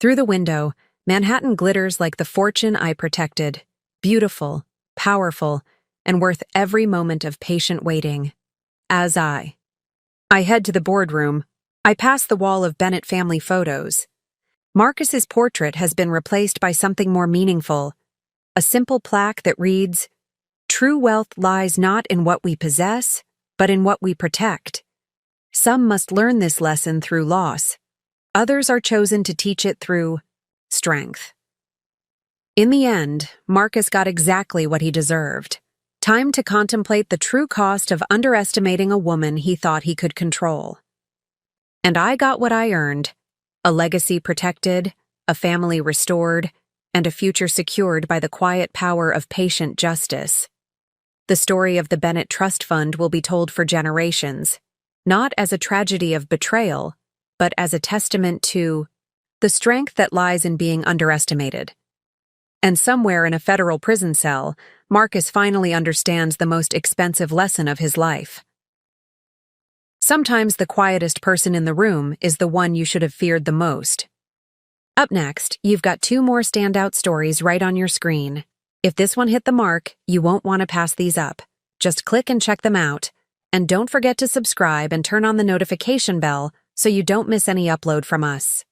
Through the window, Manhattan glitters like the fortune I protected. Beautiful, powerful, and worth every moment of patient waiting. As I head to the boardroom, I pass the wall of Bennett family photos. Marcus's portrait has been replaced by something more meaningful, a simple plaque that reads, "True wealth lies not in what we possess, but in what we protect. Some must learn this lesson through loss. Others are chosen to teach it through strength." In the end, Marcus got exactly what he deserved. Time to contemplate the true cost of underestimating a woman he thought he could control. And I got what I earned, a legacy protected, a family restored, and a future secured by the quiet power of patient justice. The story of the Bennett Trust Fund will be told for generations, not as a tragedy of betrayal, but as a testament to the strength that lies in being underestimated. And somewhere in a federal prison cell, Marcus finally understands the most expensive lesson of his life. Sometimes the quietest person in the room is the one you should have feared the most. Up next, you've got two more standout stories right on your screen. If this one hit the mark, you won't want to pass these up. Just click and check them out. And don't forget to subscribe and turn on the notification bell so you don't miss any upload from us.